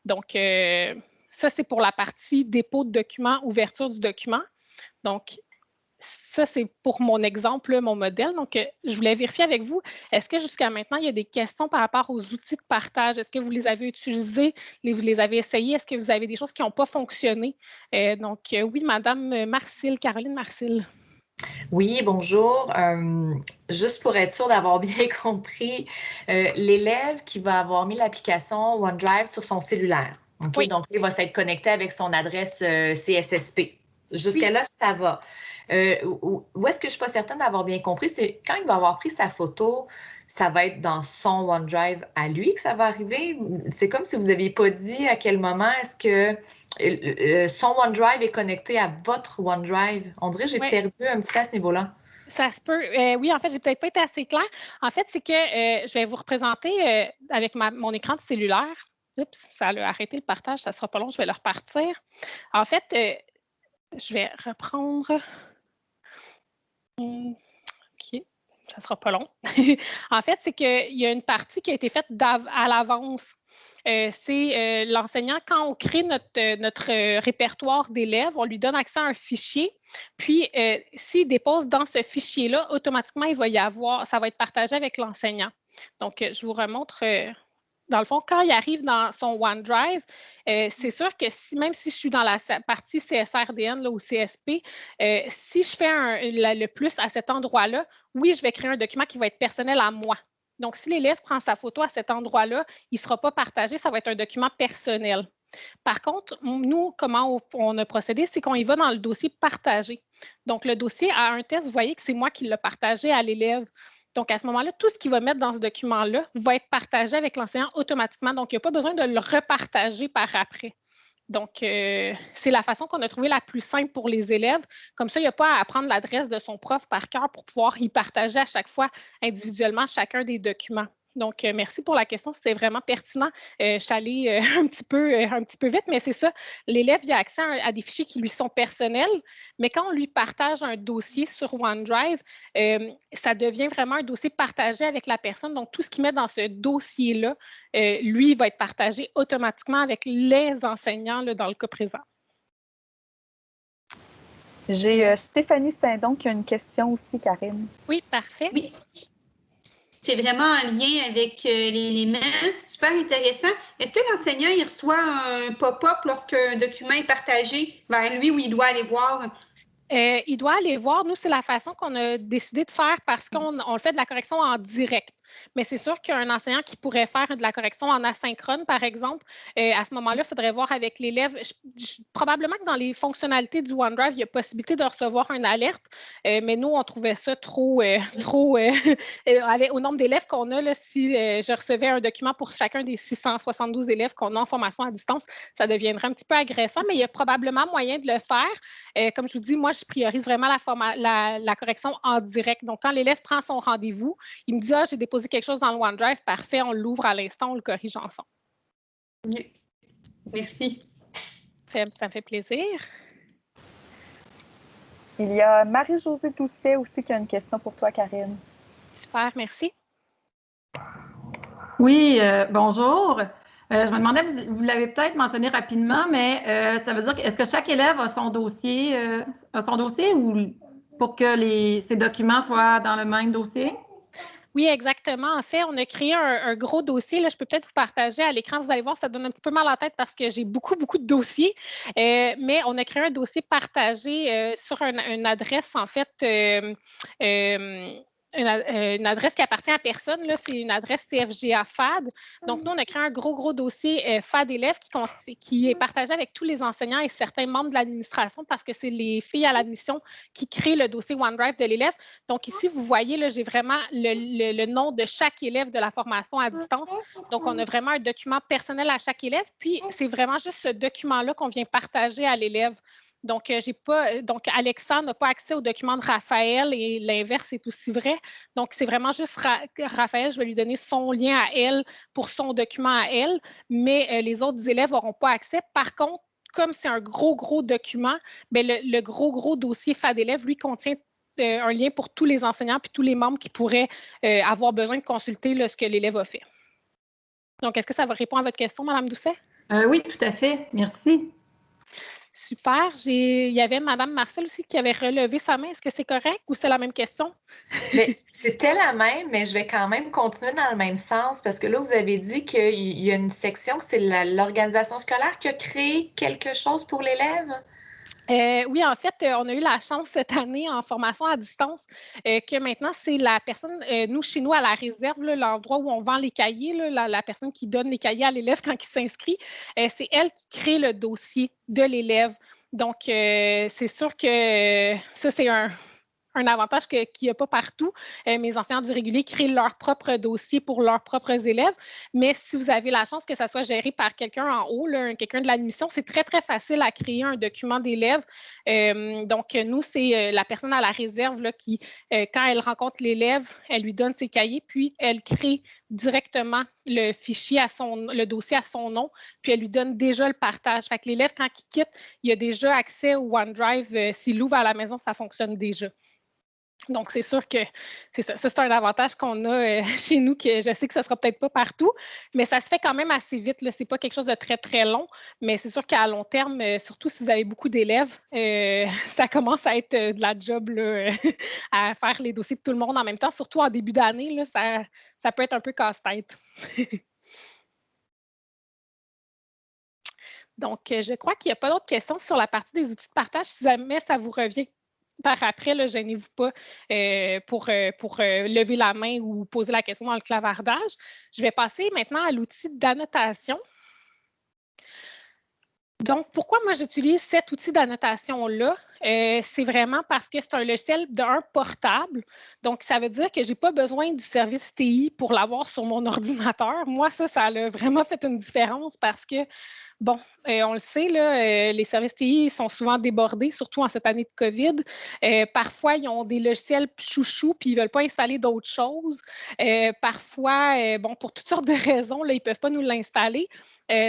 Donc, ça, c'est pour la partie dépôt de document, ouverture du document. Donc, ça, c'est pour mon exemple, là, mon modèle. Donc, je voulais vérifier avec vous, est-ce que jusqu'à maintenant, il y a des questions par rapport aux outils de partage? Est-ce que vous les avez utilisés? Vous les avez essayés? Est-ce que vous avez des choses qui n'ont pas fonctionné? Donc, oui, Madame Marcille, Caroline Marcille. Oui, bonjour. Juste pour être sûr d'avoir bien compris, l'élève qui va avoir mis l'application OneDrive sur son cellulaire, okay? Oui. Donc, il va s'être connecté avec son adresse CSSP. Jusqu'à là, ça va. Où est-ce que je ne suis pas certaine d'avoir bien compris, c'est quand il va avoir pris sa photo, ça va être dans son OneDrive à lui que ça va arriver. C'est comme si vous n'aviez pas dit à quel moment est-ce que son OneDrive est connecté à votre OneDrive. On dirait que j'ai perdu un petit peu à ce niveau-là. Ça se peut. Oui, en fait, j'ai peut-être pas été assez claire. En fait, c'est que je vais vous représenter avec mon écran de cellulaire. Oups, ça a arrêté le partage, ça ne sera pas long, je vais le repartir. En fait, je vais reprendre. OK, ça ne sera pas long. En fait, c'est qu'il y a une partie qui a été faite à l'avance. C'est l'enseignant, quand on crée notre répertoire d'élèves, on lui donne accès à un fichier. Puis, s'il dépose dans ce fichier-là, automatiquement, il va y avoir, ça va être partagé avec l'enseignant. Donc, je vous remontre. Dans le fond, quand il arrive dans son OneDrive, c'est sûr que même si je suis dans la partie CSRDN là, ou CSP, si je fais le plus à cet endroit-là, oui, je vais créer un document qui va être personnel à moi. Donc, si l'élève prend sa photo à cet endroit-là, il ne sera pas partagé, ça va être un document personnel. Par contre, nous, comment on a procédé, c'est qu'on y va dans le dossier partagé. Donc, le dossier a un test, vous voyez que c'est moi qui l'ai partagé à l'élève. Donc, à ce moment-là, tout ce qu'il va mettre dans ce document-là va être partagé avec l'enseignant automatiquement. Donc, il n'y a pas besoin de le repartager par après. Donc, c'est la façon qu'on a trouvé la plus simple pour les élèves. Comme ça, il n'y a pas à apprendre l'adresse de son prof par cœur pour pouvoir y partager à chaque fois individuellement chacun des documents. Donc, merci pour la question, c'était vraiment pertinent. Je suis allée un petit peu vite, mais c'est ça. L'élève a accès à des fichiers qui lui sont personnels, mais quand on lui partage un dossier sur OneDrive, ça devient vraiment un dossier partagé avec la personne. Donc, tout ce qu'il met dans ce dossier-là, lui, va être partagé automatiquement avec les enseignants là, dans le cas présent. J'ai Stéphanie Saint-Don qui a une question aussi, Karine. Oui, parfait. Oui. C'est vraiment en lien avec l'élément. Super intéressant. Est-ce que l'enseignant il reçoit un pop-up lorsqu'un document est partagé vers lui où il doit aller voir? Il doit aller voir. Nous, c'est la façon qu'on a décidé de faire parce qu'on fait de la correction en direct. Mais c'est sûr qu'un enseignant qui pourrait faire de la correction en asynchrone, par exemple, à ce moment-là, il faudrait voir avec l'élève. Probablement que dans les fonctionnalités du OneDrive, il y a possibilité de recevoir une alerte, mais nous, on trouvait ça trop au nombre d'élèves qu'on a. Là, si je recevais un document pour chacun des 672 élèves qu'on a en formation à distance, ça deviendrait un petit peu agressant, mais il y a probablement moyen de le faire. Comme je vous dis, moi, je priorise vraiment la correction en direct. Donc, quand l'élève prend son rendez-vous, il me dit « Ah, j'ai déposé quelque chose dans le OneDrive, parfait, on l'ouvre à l'instant, on le corrige ensemble. » Oui. Merci. Ça me fait plaisir. Il y a Marie-Josée Doucet aussi qui a une question pour toi, Karine. Super, merci. Oui, bonjour. Je me demandais, vous l'avez peut-être mentionné rapidement, mais ça veut dire est-ce que chaque élève a son dossier ou pour que ces documents soient dans le même dossier? Oui, exactement. En fait, on a créé un gros dossier. Là, je peux peut-être vous partager à l'écran. Vous allez voir, ça donne un petit peu mal à la tête parce que j'ai beaucoup de dossiers. Mais on a créé un dossier partagé sur une adresse, en fait, une adresse qui appartient à personne. C'est une adresse CFGA FAD. Donc, nous, on a créé un gros dossier FAD élèves qui est partagé avec tous les enseignants et certains membres de l'administration parce que c'est les filles à l'admission qui créent le dossier OneDrive de l'élève. Donc, ici, vous voyez, là, j'ai vraiment le nom de chaque élève de la formation à distance. Donc, on a vraiment un document personnel à chaque élève. Puis, c'est vraiment juste ce document-là qu'on vient partager à l'élève. Donc, Alexa n'a pas accès au document de Raphaël et l'inverse est aussi vrai. Donc, c'est vraiment juste Raphaël, je vais lui donner son lien à elle pour son document à elle, mais les autres élèves n'auront pas accès. Par contre, comme c'est un gros document, bien, le gros dossier FAD élève, lui, contient un lien pour tous les enseignants puis tous les membres qui pourraient avoir besoin de consulter là, ce que l'élève a fait. Donc, est-ce que ça va répondre à votre question, Mme Doucet? Oui, tout à fait. Merci. Super. Il y avait Mme Marcel aussi qui avait relevé sa main. Est-ce que c'est correct ou c'est la même question? C'était la même, mais je vais quand même continuer dans le même sens parce que là, vous avez dit qu'il y a une section, c'est l'organisation scolaire qui a créé quelque chose pour l'élève? Oui, en fait, on a eu la chance cette année en formation à distance que maintenant, c'est la personne, chez nous, à la réserve, l'endroit où on vend les cahiers, la personne qui donne les cahiers à l'élève quand il s'inscrit, c'est elle qui crée le dossier de l'élève. Donc, c'est sûr que ça, c'est un avantage qu'il n'y a pas partout. Mes enseignants du régulier créent leur propre dossier pour leurs propres élèves, mais si vous avez la chance que ça soit géré par quelqu'un en haut, quelqu'un de l'admission, c'est très, très facile à créer un document d'élève. Donc, nous, c'est la personne à la réserve qui, quand elle rencontre l'élève, elle lui donne ses cahiers, puis elle crée directement le fichier le dossier à son nom, puis elle lui donne déjà le partage. Fait que l'élève, quand il quitte, il a déjà accès au OneDrive. S'il l'ouvre à la maison, ça fonctionne déjà. Donc, c'est sûr que c'est ça. Ça, c'est un avantage qu'on a chez nous, que je sais que ça ne sera peut-être pas partout, mais ça se fait quand même assez vite. Ce n'est pas quelque chose de très, très long, mais c'est sûr qu'à long terme, surtout si vous avez beaucoup d'élèves, ça commence à être de la job à faire les dossiers de tout le monde en même temps, surtout en début d'année, ça peut être un peu casse-tête. Donc, je crois qu'il n'y a pas d'autres questions sur la partie des outils de partage. Si jamais ça vous revient par après, gênez-vous pas pour lever la main ou poser la question dans le clavardage. Je vais passer maintenant à l'outil d'annotation. Donc, pourquoi moi j'utilise cet outil d'annotation-là? C'est vraiment parce que c'est un logiciel portable. Donc, ça veut dire que je n'ai pas besoin du service TI pour l'avoir sur mon ordinateur. Moi, ça a vraiment fait une différence parce que bon, on le sait, les services TI sont souvent débordés, surtout en cette année de COVID. Parfois, ils ont des logiciels chouchous puis ils ne veulent pas installer d'autres choses. Parfois, pour toutes sortes de raisons, ils ne peuvent pas nous l'installer.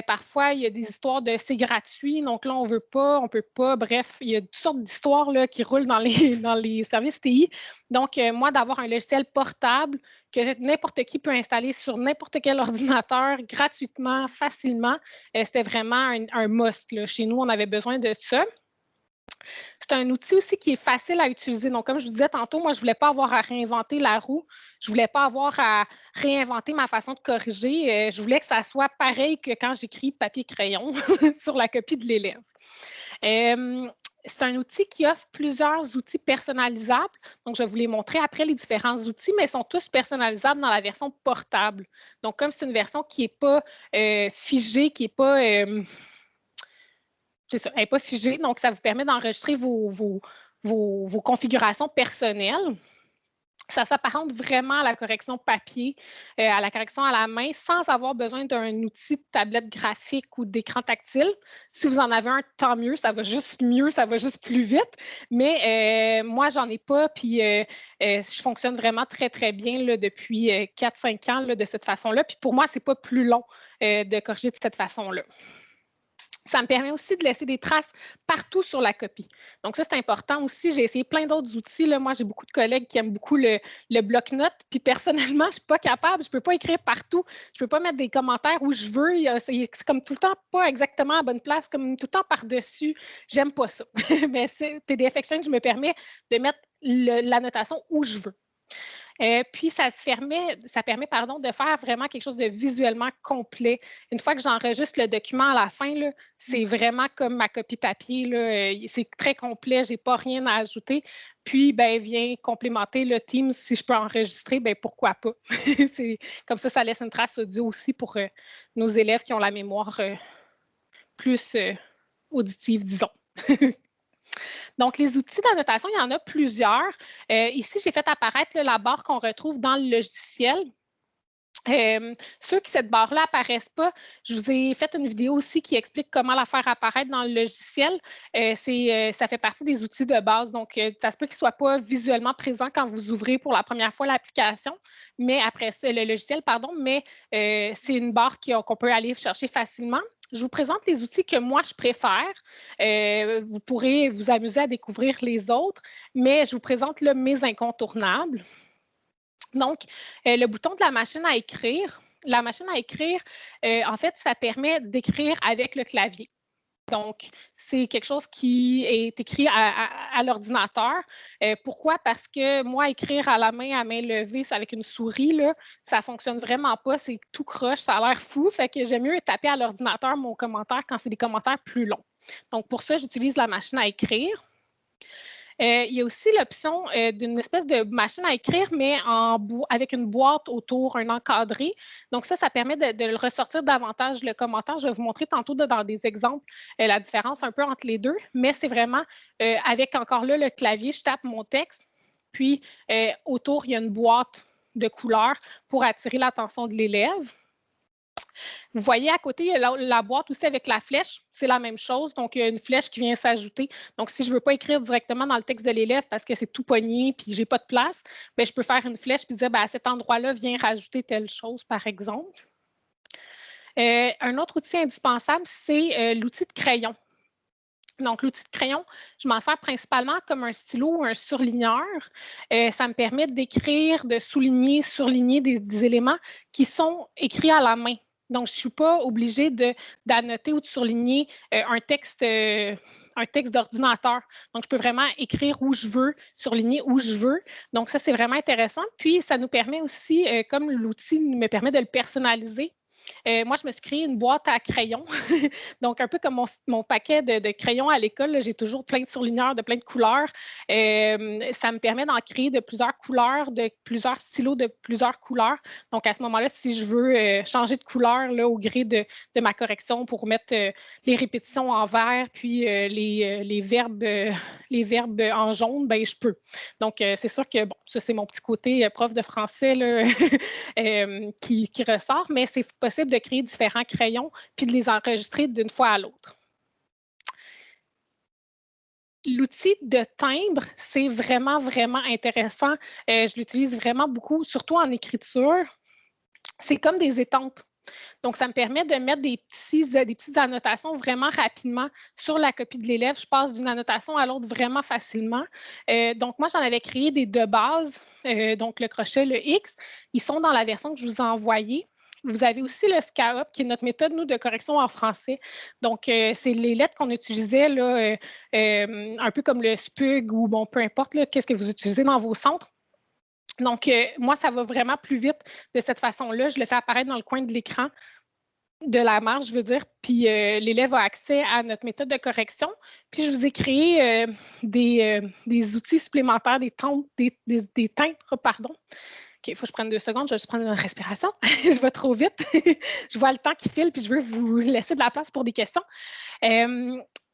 Parfois, il y a des histoires de c'est gratuit, donc là, on ne veut pas, on ne peut pas. Bref, il y a toutes sortes d'histoires qui roulent dans les services TI. Donc, moi, d'avoir un logiciel portable que n'importe qui peut installer sur n'importe quel ordinateur gratuitement, facilement, c'était vraiment un must. Chez nous, on avait besoin de ça. C'est un outil aussi qui est facile à utiliser. Donc, comme je vous disais tantôt, moi, je ne voulais pas avoir à réinventer la roue. Je ne voulais pas avoir à réinventer ma façon de corriger. Je voulais que ça soit pareil que quand j'écris papier-crayon sur la copie de l'élève. C'est un outil qui offre plusieurs outils personnalisables. Donc, je vais vous les montrer après les différents outils, mais ils sont tous personnalisables dans la version portable. Donc, comme c'est une version qui n'est pas figée, qui n'est pas... c'est ça, elle n'est pas figée, donc ça vous permet d'enregistrer vos configurations personnelles. Ça s'apparente vraiment à la correction papier, à la correction à la main, sans avoir besoin d'un outil de tablette graphique ou d'écran tactile. Si vous en avez un, tant mieux, ça va juste mieux, ça va juste plus vite. Mais moi, j'en ai pas, puis je fonctionne vraiment très, très bien depuis 4-5 ans de cette façon-là. Puis pour moi, c'est pas plus long de corriger de cette façon-là. Ça me permet aussi de laisser des traces partout sur la copie. Donc, ça, c'est important aussi. J'ai essayé plein d'autres outils. Moi, j'ai beaucoup de collègues qui aiment beaucoup le bloc-notes. Puis, personnellement, je ne suis pas capable. Je ne peux pas écrire partout. Je ne peux pas mettre des commentaires où je veux. C'est comme tout le temps pas exactement à la bonne place, comme tout le temps par-dessus. J'aime pas ça. Mais PDF Exchange me permet de mettre l'annotation où je veux. Puis, ça permet de faire vraiment quelque chose de visuellement complet. Une fois que j'enregistre le document à la fin, c'est vraiment comme ma copie papier. C'est très complet, je n'ai pas rien à ajouter. Puis, vient complémenter le Teams. Si je peux enregistrer, pourquoi pas? Comme ça laisse une trace audio aussi pour nos élèves qui ont la mémoire plus auditive, disons. Donc, les outils d'annotation, il y en a plusieurs. Ici, j'ai fait apparaître la barre qu'on retrouve dans le logiciel. Ceux qui, cette barre-là, n'apparaissent pas, je vous ai fait une vidéo aussi qui explique comment la faire apparaître dans le logiciel. Ça fait partie des outils de base, donc ça se peut qu'il ne soit pas visuellement présent quand vous ouvrez pour la première fois l'application, mais après le logiciel, mais c'est une barre qu'on peut aller chercher facilement. Je vous présente les outils que moi, je préfère. Vous pourrez vous amuser à découvrir les autres, mais je vous présente mes incontournables. Donc, le bouton de la machine à écrire. La machine à écrire, en fait, ça permet d'écrire avec le clavier. Donc, c'est quelque chose qui est écrit à l'ordinateur. Pourquoi? Parce que moi, écrire à la main, à main levée, avec une souris, là, ça ne fonctionne vraiment pas. C'est tout croche, ça a l'air fou. Fait que j'aime mieux taper à l'ordinateur mon commentaire quand c'est des commentaires plus longs. Donc, pour ça, j'utilise la machine à écrire. Il y a aussi l'option d'une espèce de machine à écrire, mais avec une boîte autour, un encadré. Donc ça permet de ressortir davantage le commentaire. Je vais vous montrer tantôt dans des exemples la différence un peu entre les deux, mais c'est vraiment avec encore là le clavier, je tape mon texte, puis autour, il y a une boîte de couleurs pour attirer l'attention de l'élève. Vous voyez à côté, il y a la boîte aussi avec la flèche. C'est la même chose. Donc, il y a une flèche qui vient s'ajouter. Donc, si je ne veux pas écrire directement dans le texte de l'élève parce que c'est tout pogné et je n'ai pas de place, bien, je peux faire une flèche et dire à cet endroit-là, viens rajouter telle chose, par exemple. Un autre outil indispensable, c'est l'outil de crayon. Donc, l'outil de crayon, je m'en sers principalement comme un stylo ou un surligneur. Ça me permet d'écrire, de souligner, surligner des éléments qui sont écrits à la main. Donc, je ne suis pas obligée d'annoter ou de surligner un texte d'ordinateur. Donc, je peux vraiment écrire où je veux, surligner où je veux. Donc, ça, c'est vraiment intéressant. Puis, ça nous permet aussi, comme l'outil me permet de le personnaliser, moi, je me suis créé une boîte à crayons. Donc, un peu comme mon paquet de crayons à l'école, j'ai toujours plein de surligneurs de plein de couleurs. Ça me permet d'en créer de plusieurs couleurs, de plusieurs stylos de plusieurs couleurs. Donc, à ce moment-là, si je veux changer de couleur là, au gré de ma correction pour mettre les répétitions en vert, puis les verbes en jaune, ben je peux. Donc, c'est sûr que, bon, ça, c'est mon petit côté prof de français là, qui ressort, mais c'est possible de créer différents crayons puis de les enregistrer d'une fois à l'autre. L'outil de timbre, c'est vraiment, vraiment intéressant. Je l'utilise vraiment beaucoup, surtout en écriture. C'est comme des étampes. Donc, ça me permet de mettre des petites annotations vraiment rapidement sur la copie de l'élève. Je passe d'une annotation à l'autre vraiment facilement. Donc, moi, j'en avais créé des de base, donc le crochet, le X. Ils sont dans la version que je vous ai envoyée. Vous avez aussi le SCAOP, qui est notre méthode, nous, de correction en français. Donc, c'est les lettres qu'on utilisait, là, un peu comme le SPUG ou, bon, peu importe, qu'est-ce que vous utilisez dans vos centres. Donc, moi, ça va vraiment plus vite de cette façon-là. Je le fais apparaître dans le coin de l'écran de la marge, je veux dire, puis l'élève a accès à notre méthode de correction. Puis, je vous ai créé des outils supplémentaires, des timbres, pardon. OK, il faut que je prenne 2 secondes, je vais juste prendre une respiration. Je vais trop vite. Je vois le temps qui file, puis je veux vous laisser de la place pour des questions.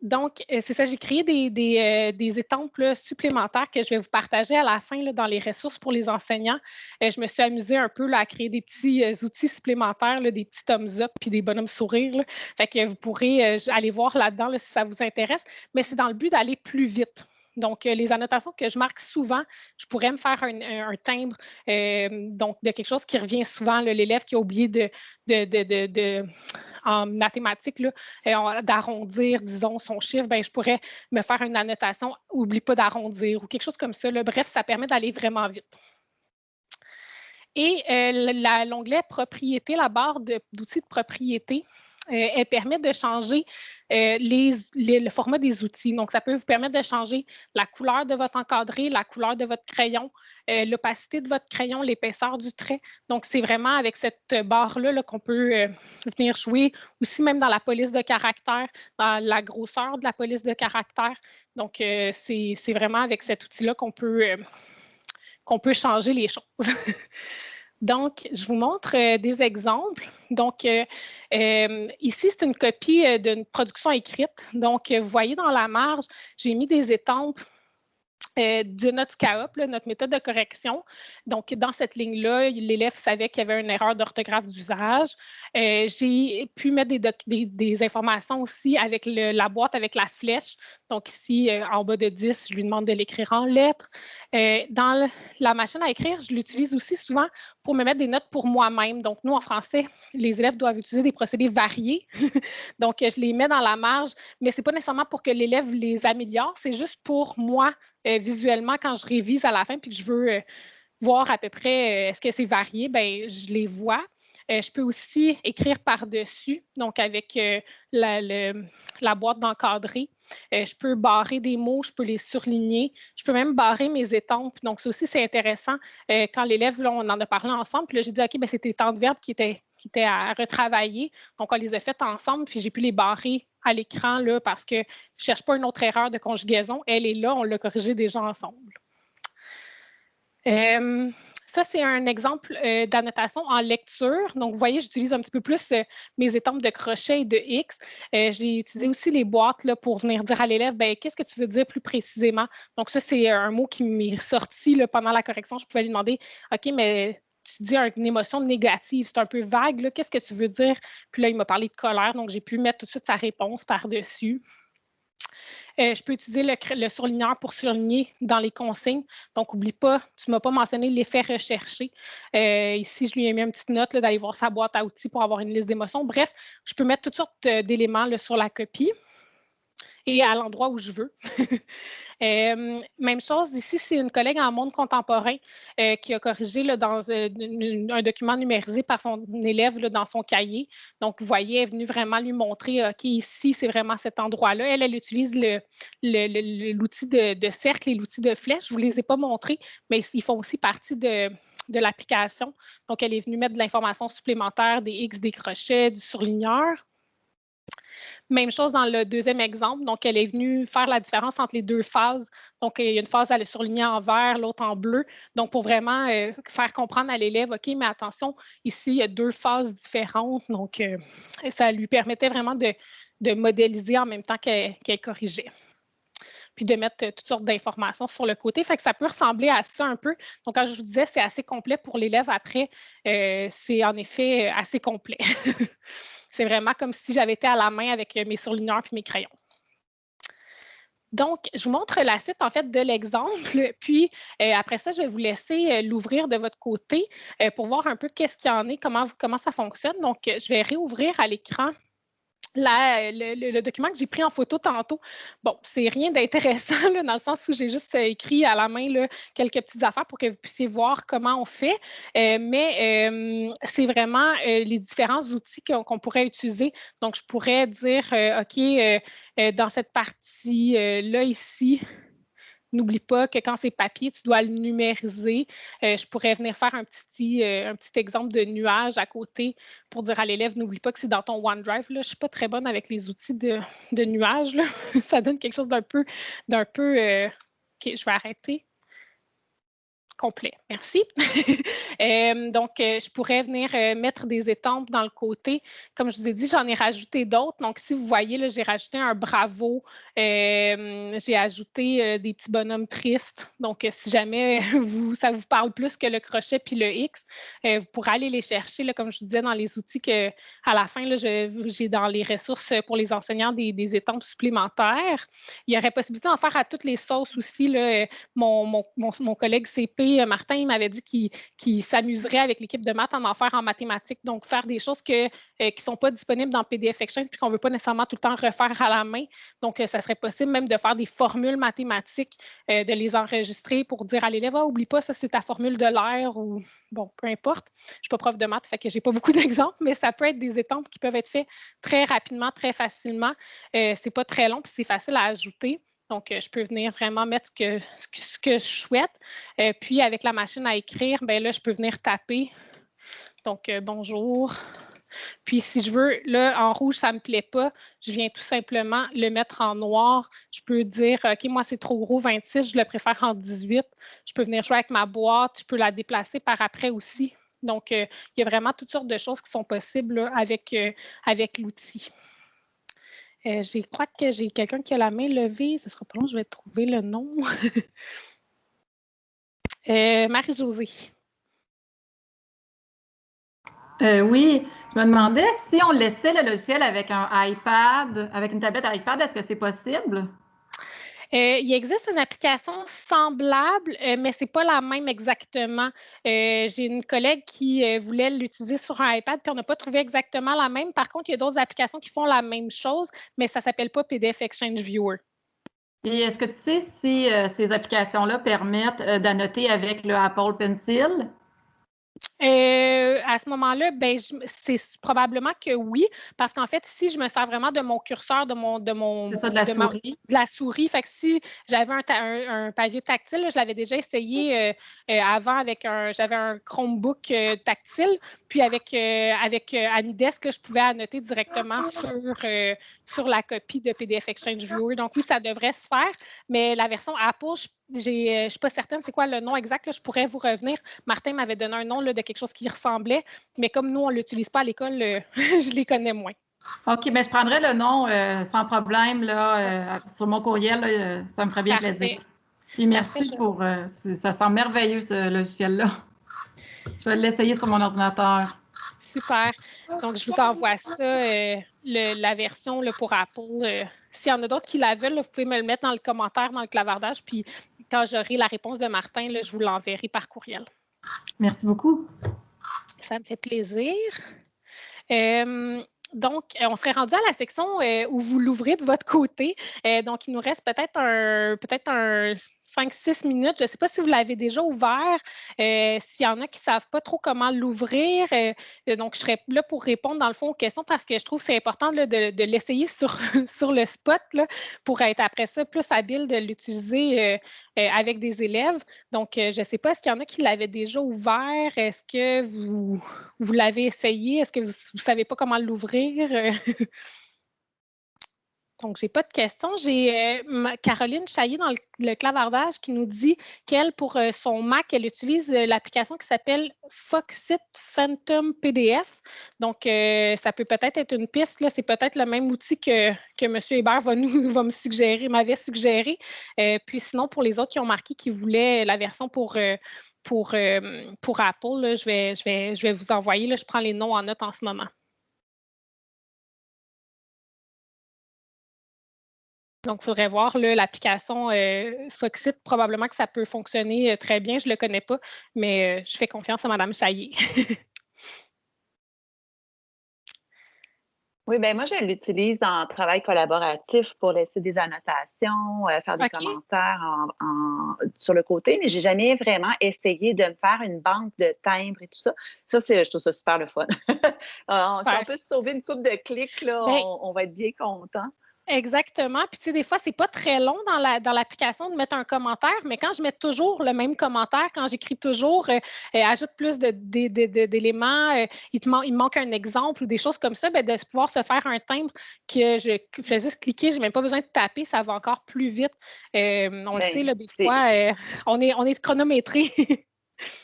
Donc, c'est ça, j'ai créé des étampes là, supplémentaires que je vais vous partager à la fin là, dans les ressources pour les enseignants. Je me suis amusée un peu là, à créer des petits outils supplémentaires, là, des petits thumbs up puis des bonhommes sourires. Là. Fait que vous pourrez aller voir là-dedans là, si ça vous intéresse, mais c'est dans le but d'aller plus vite. Donc, les annotations que je marque souvent, je pourrais me faire un timbre donc de quelque chose qui revient souvent, l'élève qui a oublié en mathématiques d'arrondir, disons, son chiffre, bien, je pourrais me faire une annotation « Oublie pas d'arrondir » ou quelque chose comme ça. Là. Bref, ça permet d'aller vraiment vite. Et l'onglet « Propriété », la barre d'outils de propriété, elle permet de changer le format des outils. Donc, ça peut vous permettre de changer la couleur de votre encadré, la couleur de votre crayon, l'opacité de votre crayon, l'épaisseur du trait. Donc, c'est vraiment avec cette barre-là qu'on peut venir jouer, aussi même dans la police de caractère, dans la grosseur de la police de caractère. Donc, c'est vraiment avec cet outil-là qu'on peut changer les choses. Donc, je vous montre des exemples. Donc, ici, c'est une copie d'une production écrite. Donc, vous voyez dans la marge, j'ai mis des étampes de notre SCAOP, notre méthode de correction. Donc, dans cette ligne-là, l'élève savait qu'il y avait une erreur d'orthographe d'usage. J'ai pu mettre des informations aussi avec la boîte avec la flèche. Donc, ici, en bas de 10, je lui demande de l'écrire en lettres. Dans la machine à écrire, je l'utilise aussi souvent pour me mettre des notes pour moi-même. Donc, nous, en français, les élèves doivent utiliser des procédés variés. Donc, je les mets dans la marge, mais ce n'est pas nécessairement pour que l'élève les améliore, c'est juste pour moi, visuellement, quand je révise à la fin puis que je veux voir à peu près est-ce que c'est varié, bien, je les vois. Je peux aussi écrire par-dessus, donc avec la boîte d'encadré. Je peux barrer des mots, je peux les surligner. Je peux même barrer mes étampes. Donc, ça aussi, c'est intéressant. Quand l'élève, là, on en a parlé ensemble, puis là, j'ai dit, OK, bien, c'était tant de verbes qui étaient à retravailler. Donc, on les a faites ensemble, puis j'ai pu les barrer à l'écran là, parce que je ne cherche pas une autre erreur de conjugaison. Elle est là, on l'a corrigée déjà ensemble. Ça, c'est un exemple d'annotation en lecture. Donc, vous voyez, j'utilise un petit peu plus mes étampes de crochet et de X. J'ai utilisé aussi les boîtes là, pour venir dire à l'élève, ben, qu'est-ce que tu veux dire plus précisément? Donc, ça, c'est un mot qui m'est sorti là, pendant la correction. Je pouvais lui demander, OK, mais tu dis une émotion négative, c'est un peu vague, qu'est-ce que tu veux dire? Puis là, il m'a parlé de colère, donc j'ai pu mettre tout de suite sa réponse par-dessus. Je peux utiliser le surligneur pour surligner dans les consignes. Donc, n'oublie pas, tu ne m'as pas mentionné l'effet recherché. Ici, je lui ai mis une petite note d'aller voir sa boîte à outils pour avoir une liste d'émotions. Bref, je peux mettre toutes sortes d'éléments sur la copie et à l'endroit où je veux. Même chose, ici, c'est une collègue en monde contemporain qui a corrigé là, dans un document numérisé par son élève là, dans son cahier. Donc, vous voyez, elle est venue vraiment lui montrer, OK, ici, c'est vraiment cet endroit-là. Elle utilise l'outil de cercle et l'outil de flèche. Je ne vous les ai pas montrés, mais ils font aussi partie de l'application. Donc, elle est venue mettre de l'information supplémentaire, des X, des crochets, du surligneur. Même chose dans le deuxième exemple. Donc, elle est venue faire la différence entre les deux phases. Donc, il y a une phase à le surligner en vert, l'autre en bleu. Donc, pour vraiment faire comprendre à l'élève, OK, mais attention, ici, il y a deux phases différentes. Donc, ça lui permettait vraiment de modéliser en même temps qu'elle corrigeait. Puis de mettre toutes sortes d'informations sur le côté. Fait que ça peut ressembler à ça un peu. Donc, quand je vous disais, c'est assez complet pour l'élève après, c'est en effet assez complet. C'est vraiment comme si j'avais été à la main avec mes surligneurs puis mes crayons. Donc, je vous montre la suite, en fait, de l'exemple. Puis, après ça, je vais vous laisser l'ouvrir de votre côté pour voir un peu qu'est-ce qu'il y en est, comment ça fonctionne. Donc, je vais réouvrir à l'écran le document que j'ai pris en photo tantôt. Bon, c'est rien d'intéressant là, dans le sens où j'ai juste écrit à la main là, quelques petites affaires pour que vous puissiez voir comment on fait. Mais c'est vraiment les différents outils qu'on pourrait utiliser. Donc, je pourrais dire, OK, dans cette partie-là ici, n'oublie pas que quand c'est papier, tu dois le numériser. Je pourrais venir faire un petit exemple de nuage à côté pour dire à l'élève, n'oublie pas que c'est dans ton OneDrive. Là. Je ne suis pas très bonne avec les outils de nuage. Là. Ça donne quelque chose d'un peu OK, je vais arrêter. Complet. Merci. Donc, je pourrais venir mettre des étampes dans le côté. Comme je vous ai dit, j'en ai rajouté d'autres. Donc, si vous voyez, là, j'ai rajouté un bravo. J'ai ajouté des petits bonhommes tristes. Donc, si jamais ça vous parle plus que le crochet puis le X, vous pourrez aller les chercher, là, comme je vous disais, dans les outils qu'à la fin, j'ai dans les ressources pour les enseignants des étampes supplémentaires. Il y aurait possibilité d'en faire à toutes les sauces aussi. Là, mon collègue CP, Martin, il m'avait dit qu'il s'amuserait avec l'équipe de maths en faire en mathématiques. Donc, faire des choses qui ne sont pas disponibles dans PDF Exchange puis qu'on ne veut pas nécessairement tout le temps refaire à la main. Donc, ça serait possible même de faire des formules mathématiques, de les enregistrer pour dire à l'élève, oublie pas, ça, c'est ta formule de l'air ou, bon, peu importe. Je ne suis pas prof de maths, fait que je n'ai pas beaucoup d'exemples, mais ça peut être des étampes qui peuvent être faites très rapidement, très facilement. C'est pas très long puis c'est facile à ajouter. Donc, je peux venir vraiment mettre ce que je souhaite. Puis, avec la machine à écrire, bien là, je peux venir taper. Donc, bonjour. Puis, si je veux, là, en rouge, ça ne me plaît pas, je viens tout simplement le mettre en noir. Je peux dire, OK, moi, c'est trop gros, 26, je le préfère en 18. Je peux venir jouer avec ma boîte, je peux la déplacer par après aussi. Donc, il y a vraiment toutes sortes de choses qui sont possibles là, avec l'outil. Je crois que j'ai quelqu'un qui a la main levée. Ce sera pas long, je vais trouver le nom. Marie-Josée. Oui, je me demandais si on laissait le logiciel avec un iPad, avec une tablette iPad, est-ce que c'est possible? Il existe une application semblable, mais ce n'est pas la même exactement. J'ai une collègue qui voulait l'utiliser sur un iPad, puis on n'a pas trouvé exactement la même. Par contre, il y a d'autres applications qui font la même chose, mais ça ne s'appelle pas PDF Exchange Viewer. Et est-ce que tu sais si ces applications-là permettent d'annoter avec le Apple Pencil? À ce moment-là, ben, c'est probablement que oui, parce qu'en fait, si je me sers vraiment de mon curseur, C'est ça, de la souris. De la souris, fait que si j'avais un papier tactile, là, je l'avais déjà essayé avant j'avais un Chromebook tactile, puis avec AnyDesk, je pouvais annoter directement sur la copie de PDF Exchange Viewer. Donc oui, ça devrait se faire, mais la version Apple, je ne suis pas certaine c'est quoi le nom exact, là, je pourrais vous revenir. Martin m'avait donné un nom là, de quelque chose qui ressemblait, mais comme nous, on ne l'utilise pas à l'école, je les connais moins. OK, bien, je prendrai le nom sans problème là, sur mon courriel. Là, ça me ferait bien plaisir. Puis merci pour... ça sent merveilleux, ce logiciel-là. Je vais l'essayer sur mon ordinateur. Super. Donc, je vous envoie ça, la version là, pour Apple. S'il y en a d'autres qui la veulent, là, vous pouvez me le mettre dans le commentaire, dans le clavardage, puis quand j'aurai la réponse de Martin, là, je vous l'enverrai par courriel. Merci beaucoup. Ça me fait plaisir. Donc, on serait rendu à la section où vous l'ouvrez de votre côté. Donc, il nous reste peut-être un 5-6 minutes. Je ne sais pas si vous l'avez déjà ouvert. S'il y en a qui ne savent pas trop comment l'ouvrir, donc je serais là pour répondre dans le fond aux questions parce que je trouve que c'est important là, de l'essayer sur le spot là, pour être après ça plus habile de l'utiliser avec des élèves. Donc, je ne sais pas, est-ce qu'il y en a qui l'avaient déjà ouvert? Est-ce que vous l'avez essayé? Est-ce que vous ne savez pas comment l'ouvrir? Donc, je n'ai pas de questions. J'ai Caroline Chaillé dans le clavardage qui nous dit qu'elle, pour son Mac, elle utilise l'application qui s'appelle Foxit Phantom PDF. Donc, ça peut peut-être être une piste. Là. C'est peut-être le même outil que M. Hébert m'avait suggéré. Puis sinon, pour les autres qui ont marqué qu'ils voulaient la version pour Apple, là, je vais vous envoyer. Là, je prends les noms en note en ce moment. Donc, il faudrait voir l'application Foxit. Probablement que ça peut fonctionner très bien. Je ne le connais pas, mais je fais confiance à Mme Chaillé. Oui, bien moi, je l'utilise en travail collaboratif pour laisser des annotations, faire des commentaires sur le côté, mais je n'ai jamais vraiment essayé de me faire une banque de timbres et tout ça. Ça, je trouve ça super le fun. Si on peut se sauver une couple de clics, là, on va être bien content. Exactement. Puis, tu sais, des fois, c'est pas très long dans l'application de mettre un commentaire, mais quand je mets toujours le même commentaire, quand j'écris toujours, ajoute plus d'éléments, il me manque un exemple ou des choses comme ça, bien, de pouvoir se faire un timbre que je fais juste cliquer, j'ai même pas besoin de taper, ça va encore plus vite. On le sait, là, des fois, on est chronométré.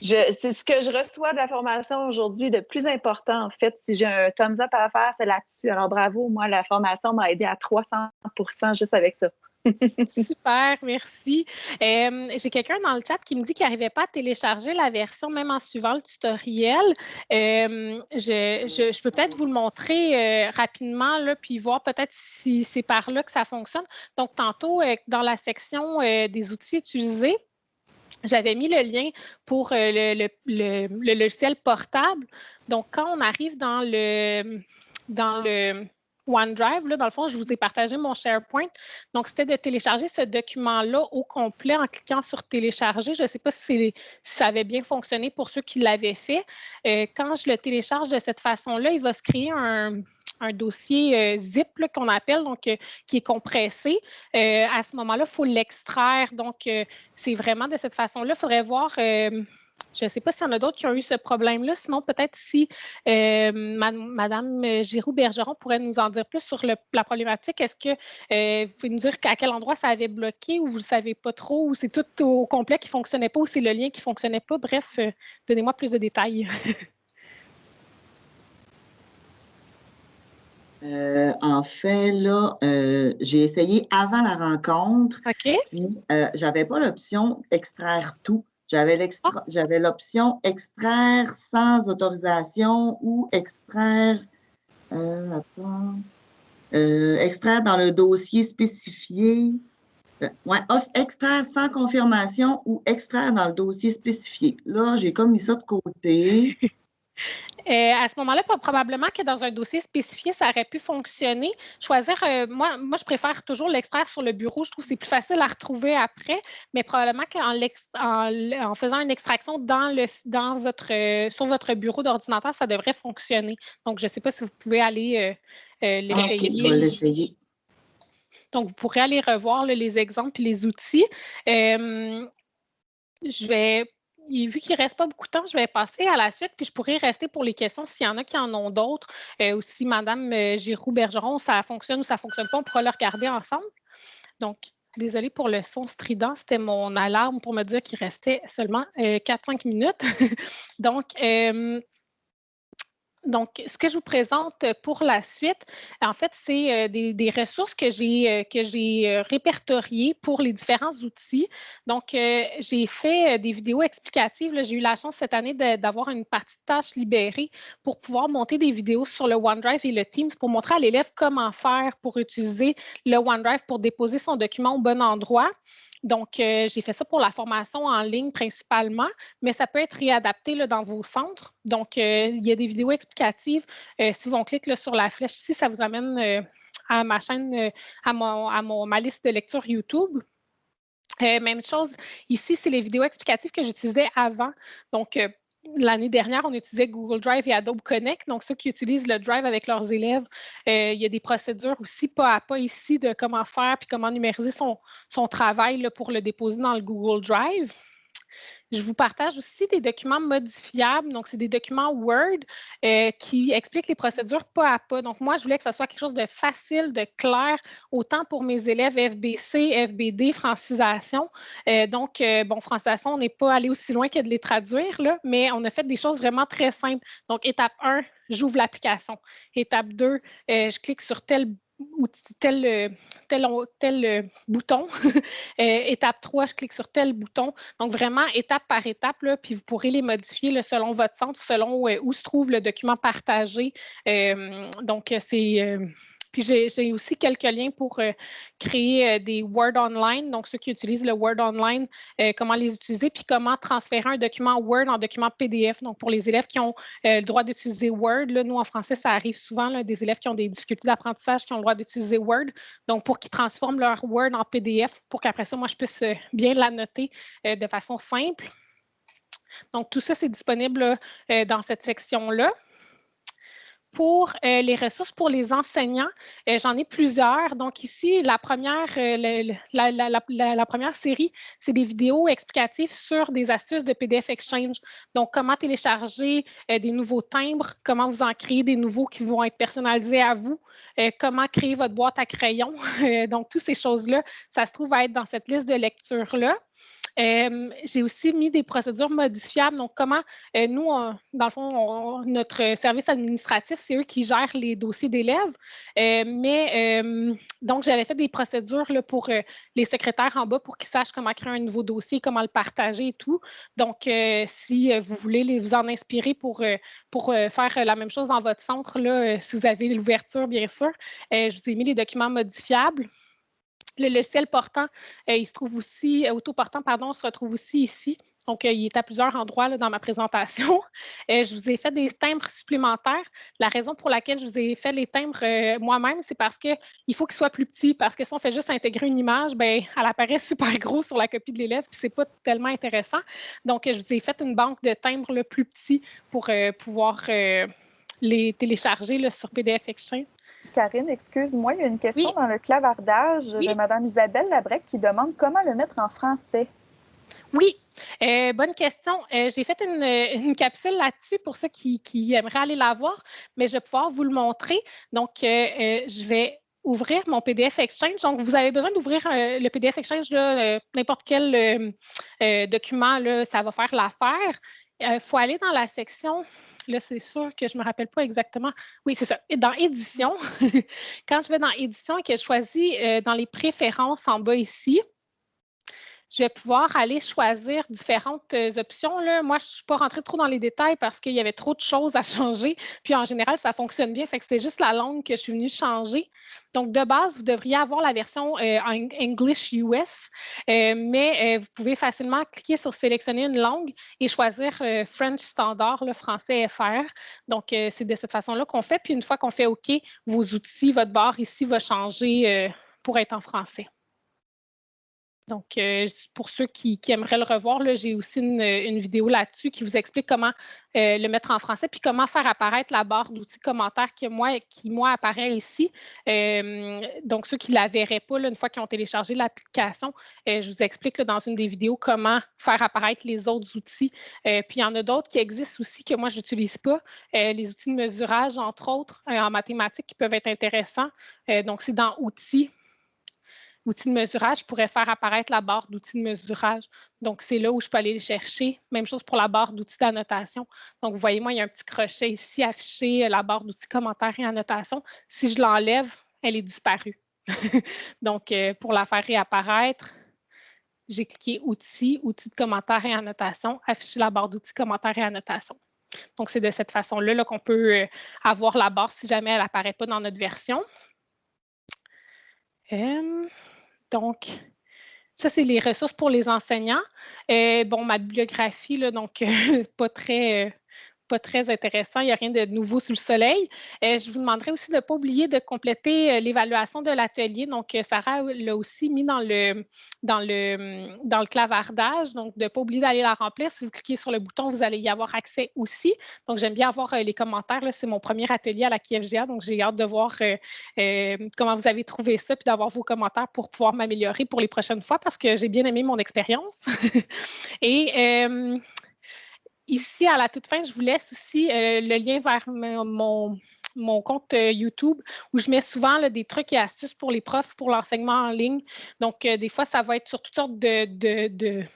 C'est ce que je reçois de la formation aujourd'hui de plus important, en fait. Si j'ai un thumbs up à faire, c'est là-dessus. Alors, bravo. Moi, la formation m'a aidé à 300% juste avec ça. Super, merci. J'ai quelqu'un dans le chat qui me dit qu'il n'arrivait pas à télécharger la version, même en suivant le tutoriel. Je peux peut-être vous le montrer rapidement, là, puis voir peut-être si c'est par là que ça fonctionne. Donc, tantôt, dans la section des outils utilisés, j'avais mis le lien pour le logiciel portable. Donc, quand on arrive dans le OneDrive, là, dans le fond, je vous ai partagé mon SharePoint. Donc, c'était de télécharger ce document-là au complet en cliquant sur « Télécharger ». Je ne sais pas si ça avait bien fonctionné pour ceux qui l'avaient fait. Quand je le télécharge de cette façon-là, il va se créer un dossier zip qu'on appelle, donc qui est compressé. À ce moment-là, il faut l'extraire. Donc, c'est vraiment de cette façon-là. Il faudrait voir, je ne sais pas s'il y en a d'autres qui ont eu ce problème-là. Sinon, peut-être si Mme Giroux-Bergeron pourrait nous en dire plus sur la problématique. Est-ce que vous pouvez nous dire à quel endroit ça avait bloqué ou vous ne le savez pas trop, ou c'est tout au complet qui ne fonctionnait pas, ou c'est le lien qui ne fonctionnait pas? Bref, donnez-moi plus de détails. En fait, là, j'ai essayé avant la rencontre. OK. Puis, j'avais pas l'option extraire tout. J'avais l'option extraire sans autorisation ou extraire, extraire dans le dossier spécifié. Extraire sans confirmation ou extraire dans le dossier spécifié. Là, j'ai comme mis ça de côté. À ce moment-là, probablement que dans un dossier spécifié, ça aurait pu fonctionner. Choisir, moi, je préfère toujours l'extraire sur le bureau. Je trouve que c'est plus facile à retrouver après, mais probablement qu'en faisant une extraction sur votre bureau d'ordinateur, ça devrait fonctionner. Donc, je ne sais pas si vous pouvez aller l'essayer. OK, je vais l'essayer. Donc, vous pourrez aller revoir là, les exemples et les outils. Vu qu'il ne reste pas beaucoup de temps, je vais passer à la suite, puis je pourrais rester pour les questions s'il y en a qui en ont d'autres. Ou si Mme Giroux-Bergeron, ça fonctionne ou ça ne fonctionne pas, on pourra le regarder ensemble. Donc, désolée pour le son strident, c'était mon alarme pour me dire qu'il restait seulement 4-5 minutes. Donc, ce que je vous présente pour la suite, en fait, c'est des ressources que j'ai répertoriées pour les différents outils. Donc, j'ai fait des vidéos explicatives. J'ai eu la chance cette année d'avoir une partie de tâches libérée pour pouvoir monter des vidéos sur le OneDrive et le Teams pour montrer à l'élève comment faire pour utiliser le OneDrive pour déposer son document au bon endroit. Donc, j'ai fait ça pour la formation en ligne principalement, mais ça peut être réadapté là, dans vos centres. Donc, il y a des vidéos explicatives. Si on clique là, sur la flèche ici, ça vous amène à ma chaîne, ma liste de lecture YouTube. Même chose, ici, c'est les vidéos explicatives que j'utilisais avant. Donc, l'année dernière, on utilisait Google Drive et Adobe Connect. Donc, ceux qui utilisent le Drive avec leurs élèves, il y a des procédures aussi pas à pas ici de comment faire puis comment numériser son travail là, pour le déposer dans le Google Drive. Je vous partage aussi des documents modifiables. Donc, c'est des documents Word qui expliquent les procédures pas à pas. Donc, moi, je voulais que ce soit quelque chose de facile, de clair, autant pour mes élèves FBC, FBD, francisation. Francisation, on n'est pas allé aussi loin que de les traduire, là, mais on a fait des choses vraiment très simples. Donc, étape 1, j'ouvre l'application. Étape 2, je clique sur tel bouton. Étape 3, je clique sur tel bouton. Donc, vraiment, étape par étape, là, puis vous pourrez les modifier là, selon votre centre, selon où se trouve le document partagé. Puis j'ai aussi quelques liens pour créer des Word Online. Donc, ceux qui utilisent le Word Online, comment les utiliser, puis comment transférer un document Word en document PDF. Donc, pour les élèves qui ont le droit d'utiliser Word, là, nous, en français, ça arrive souvent, là, des élèves qui ont des difficultés d'apprentissage qui ont le droit d'utiliser Word. Donc, pour qu'ils transforment leur Word en PDF, pour qu'après ça, moi, je puisse bien l'annoter de façon simple. Donc, tout ça, c'est disponible dans cette section-là. Pour les ressources pour les enseignants, j'en ai plusieurs. Donc ici, la première série, c'est des vidéos explicatives sur des astuces de PDF Exchange. Donc, comment télécharger des nouveaux timbres, comment vous en créer des nouveaux qui vont être personnalisés à vous, comment créer votre boîte à crayons. Donc, toutes ces choses-là, ça se trouve à être dans cette liste de lecture-là. J'ai aussi mis des procédures modifiables. Donc, comment nous, dans le fond, notre service administratif, c'est eux qui gèrent les dossiers d'élèves. Donc, j'avais fait des procédures là, pour les secrétaires en bas pour qu'ils sachent comment créer un nouveau dossier, comment le partager et tout. Donc, si vous voulez vous en inspirer pour faire la même chose dans votre centre, là, si vous avez l'ouverture, bien sûr, je vous ai mis les documents modifiables. Le logiciel portant, il se trouve aussi, autoportant, pardon, se retrouve aussi ici. Donc, il est à plusieurs endroits là, dans ma présentation. Je vous ai fait des timbres supplémentaires. La raison pour laquelle je vous ai fait les timbres moi-même, c'est parce qu'il faut qu'ils soient plus petits. Parce que si on fait juste intégrer une image, bien, elle apparaît super gros sur la copie de l'élève, puis c'est pas tellement intéressant. Donc, je vous ai fait une banque de timbres là, plus petits pour pouvoir les télécharger là, sur PDF Exchange. Karine, excuse-moi, il y a une question dans le clavardage de Mme Isabelle Labrec qui demande comment le mettre en français. Oui, bonne question. J'ai fait une capsule là-dessus pour ceux qui aimeraient aller la voir, mais je vais pouvoir vous le montrer. Donc, je vais ouvrir mon PDF Exchange. Donc, vous avez besoin d'ouvrir le PDF Exchange, n'importe quel document, là, ça va faire l'affaire. Il faut aller dans la section... Là, c'est sûr que je ne me rappelle pas exactement. Oui, c'est ça. Dans Édition, quand je vais dans Édition et que je choisis dans les préférences en bas ici, je vais pouvoir aller choisir différentes options. Là. Moi, je ne suis pas rentrée trop dans les détails parce qu'il y avait trop de choses à changer. Puis en général, ça fonctionne bien. Fait que c'était juste la langue que je suis venue changer. Donc, de base, vous devriez avoir la version English US, mais vous pouvez facilement cliquer sur sélectionner une langue et choisir French standard, le français FR. Donc, c'est de cette façon-là qu'on fait. Puis une fois qu'on fait OK, vos outils, votre barre ici va changer pour être en français. Donc, pour ceux qui aimeraient le revoir, j'ai aussi une vidéo là-dessus qui vous explique comment le mettre en français puis comment faire apparaître la barre d'outils commentaires qui, moi, apparaît ici. Donc, ceux qui ne la verraient pas, là, une fois qu'ils ont téléchargé l'application, je vous explique là, dans une des vidéos comment faire apparaître les autres outils. Puis, il y en a d'autres qui existent aussi que moi, je n'utilise pas. Les outils de mesurage, entre autres, en mathématiques qui peuvent être intéressants. Donc, c'est dans Outils. Outils de mesurage, je pourrais faire apparaître la barre d'outils de mesurage. Donc, c'est là où je peux aller les chercher. Même chose pour la barre d'outils d'annotation. Donc, vous voyez, moi, il y a un petit crochet ici affiché, la barre d'outils commentaires et annotation. Si je l'enlève, elle est disparue. Donc, pour la faire réapparaître, j'ai cliqué Outils, outils de commentaires et annotation, afficher la barre d'outils commentaires et annotation. Donc, c'est de cette façon-là qu'on peut avoir la barre si jamais elle n'apparaît pas dans notre version. Donc, ça, c'est les ressources pour les enseignants. Bon, ma bibliographie, là, donc, pas très intéressant. Il n'y a rien de nouveau sous le soleil. Je vous demanderai aussi de ne pas oublier de compléter l'évaluation de l'atelier. Donc, Sarah l'a aussi mis dans le clavardage. Donc, de ne pas oublier d'aller la remplir. Si vous cliquez sur le bouton, vous allez y avoir accès aussi. Donc, j'aime bien avoir les commentaires. C'est mon premier atelier à la QFGA. Donc, j'ai hâte de voir comment vous avez trouvé ça puis d'avoir vos commentaires pour pouvoir m'améliorer pour les prochaines fois parce que j'ai bien aimé mon expérience. Et ici, à la toute fin, je vous laisse aussi le lien vers mon compte YouTube où je mets souvent là, des trucs et astuces pour les profs pour l'enseignement en ligne. Donc, des fois, ça va être sur toutes sortes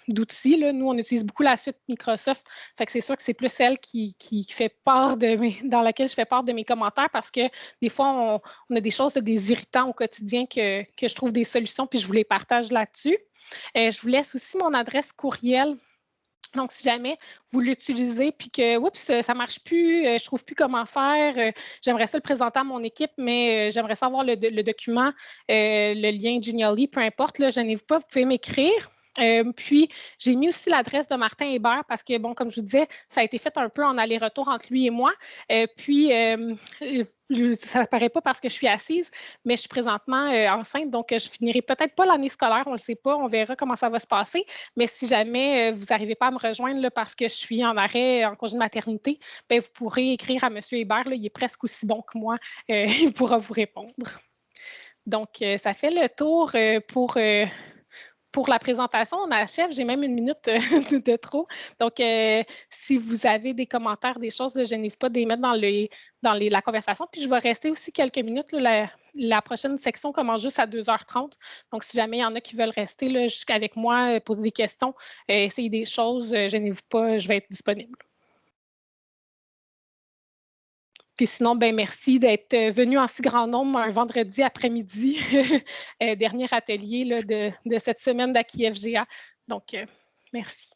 d'outils. Nous, on utilise beaucoup la suite Microsoft. Fait que c'est sûr que c'est plus elle qui fait part dans laquelle je fais part de mes commentaires parce que des fois, on a des choses, des irritants au quotidien que je trouve des solutions puis je vous les partage là-dessus. Je vous laisse aussi mon adresse courriel. Donc, si jamais vous l'utilisez puis que, oups, ça ne marche plus, je ne trouve plus comment faire, j'aimerais ça le présenter à mon équipe, mais j'aimerais savoir le document, le lien Genially, peu importe, là, gênez-vous pas, vous pouvez m'écrire. Puis, j'ai mis aussi l'adresse de Martin Hébert parce que, bon, comme je vous disais, ça a été fait un peu en aller-retour entre lui et moi. Puis, ça ne paraît pas parce que je suis assise, mais je suis présentement enceinte, donc je finirai peut-être pas l'année scolaire, on ne le sait pas, on verra comment ça va se passer. Mais si jamais vous n'arrivez pas à me rejoindre là, parce que je suis en arrêt, en congé de maternité, bien, vous pourrez écrire à M. Hébert, là, il est presque aussi bon que moi, il pourra vous répondre. Donc, ça fait le tour pour la présentation, on achève. J'ai même une minute de trop. Donc, si vous avez des commentaires, des choses, je n'hésite pas de les mettre dans la conversation. Puis, je vais rester aussi quelques minutes. Là, la prochaine section commence juste à 2h30. Donc, si jamais il y en a qui veulent rester là, jusqu'avec moi, poser des questions, essayer des choses, je n'hésite pas, je vais être disponible. Puis sinon, ben merci d'être venu en si grand nombre un vendredi après-midi, dernier atelier là, de cette semaine d'AQFGA. Donc, merci.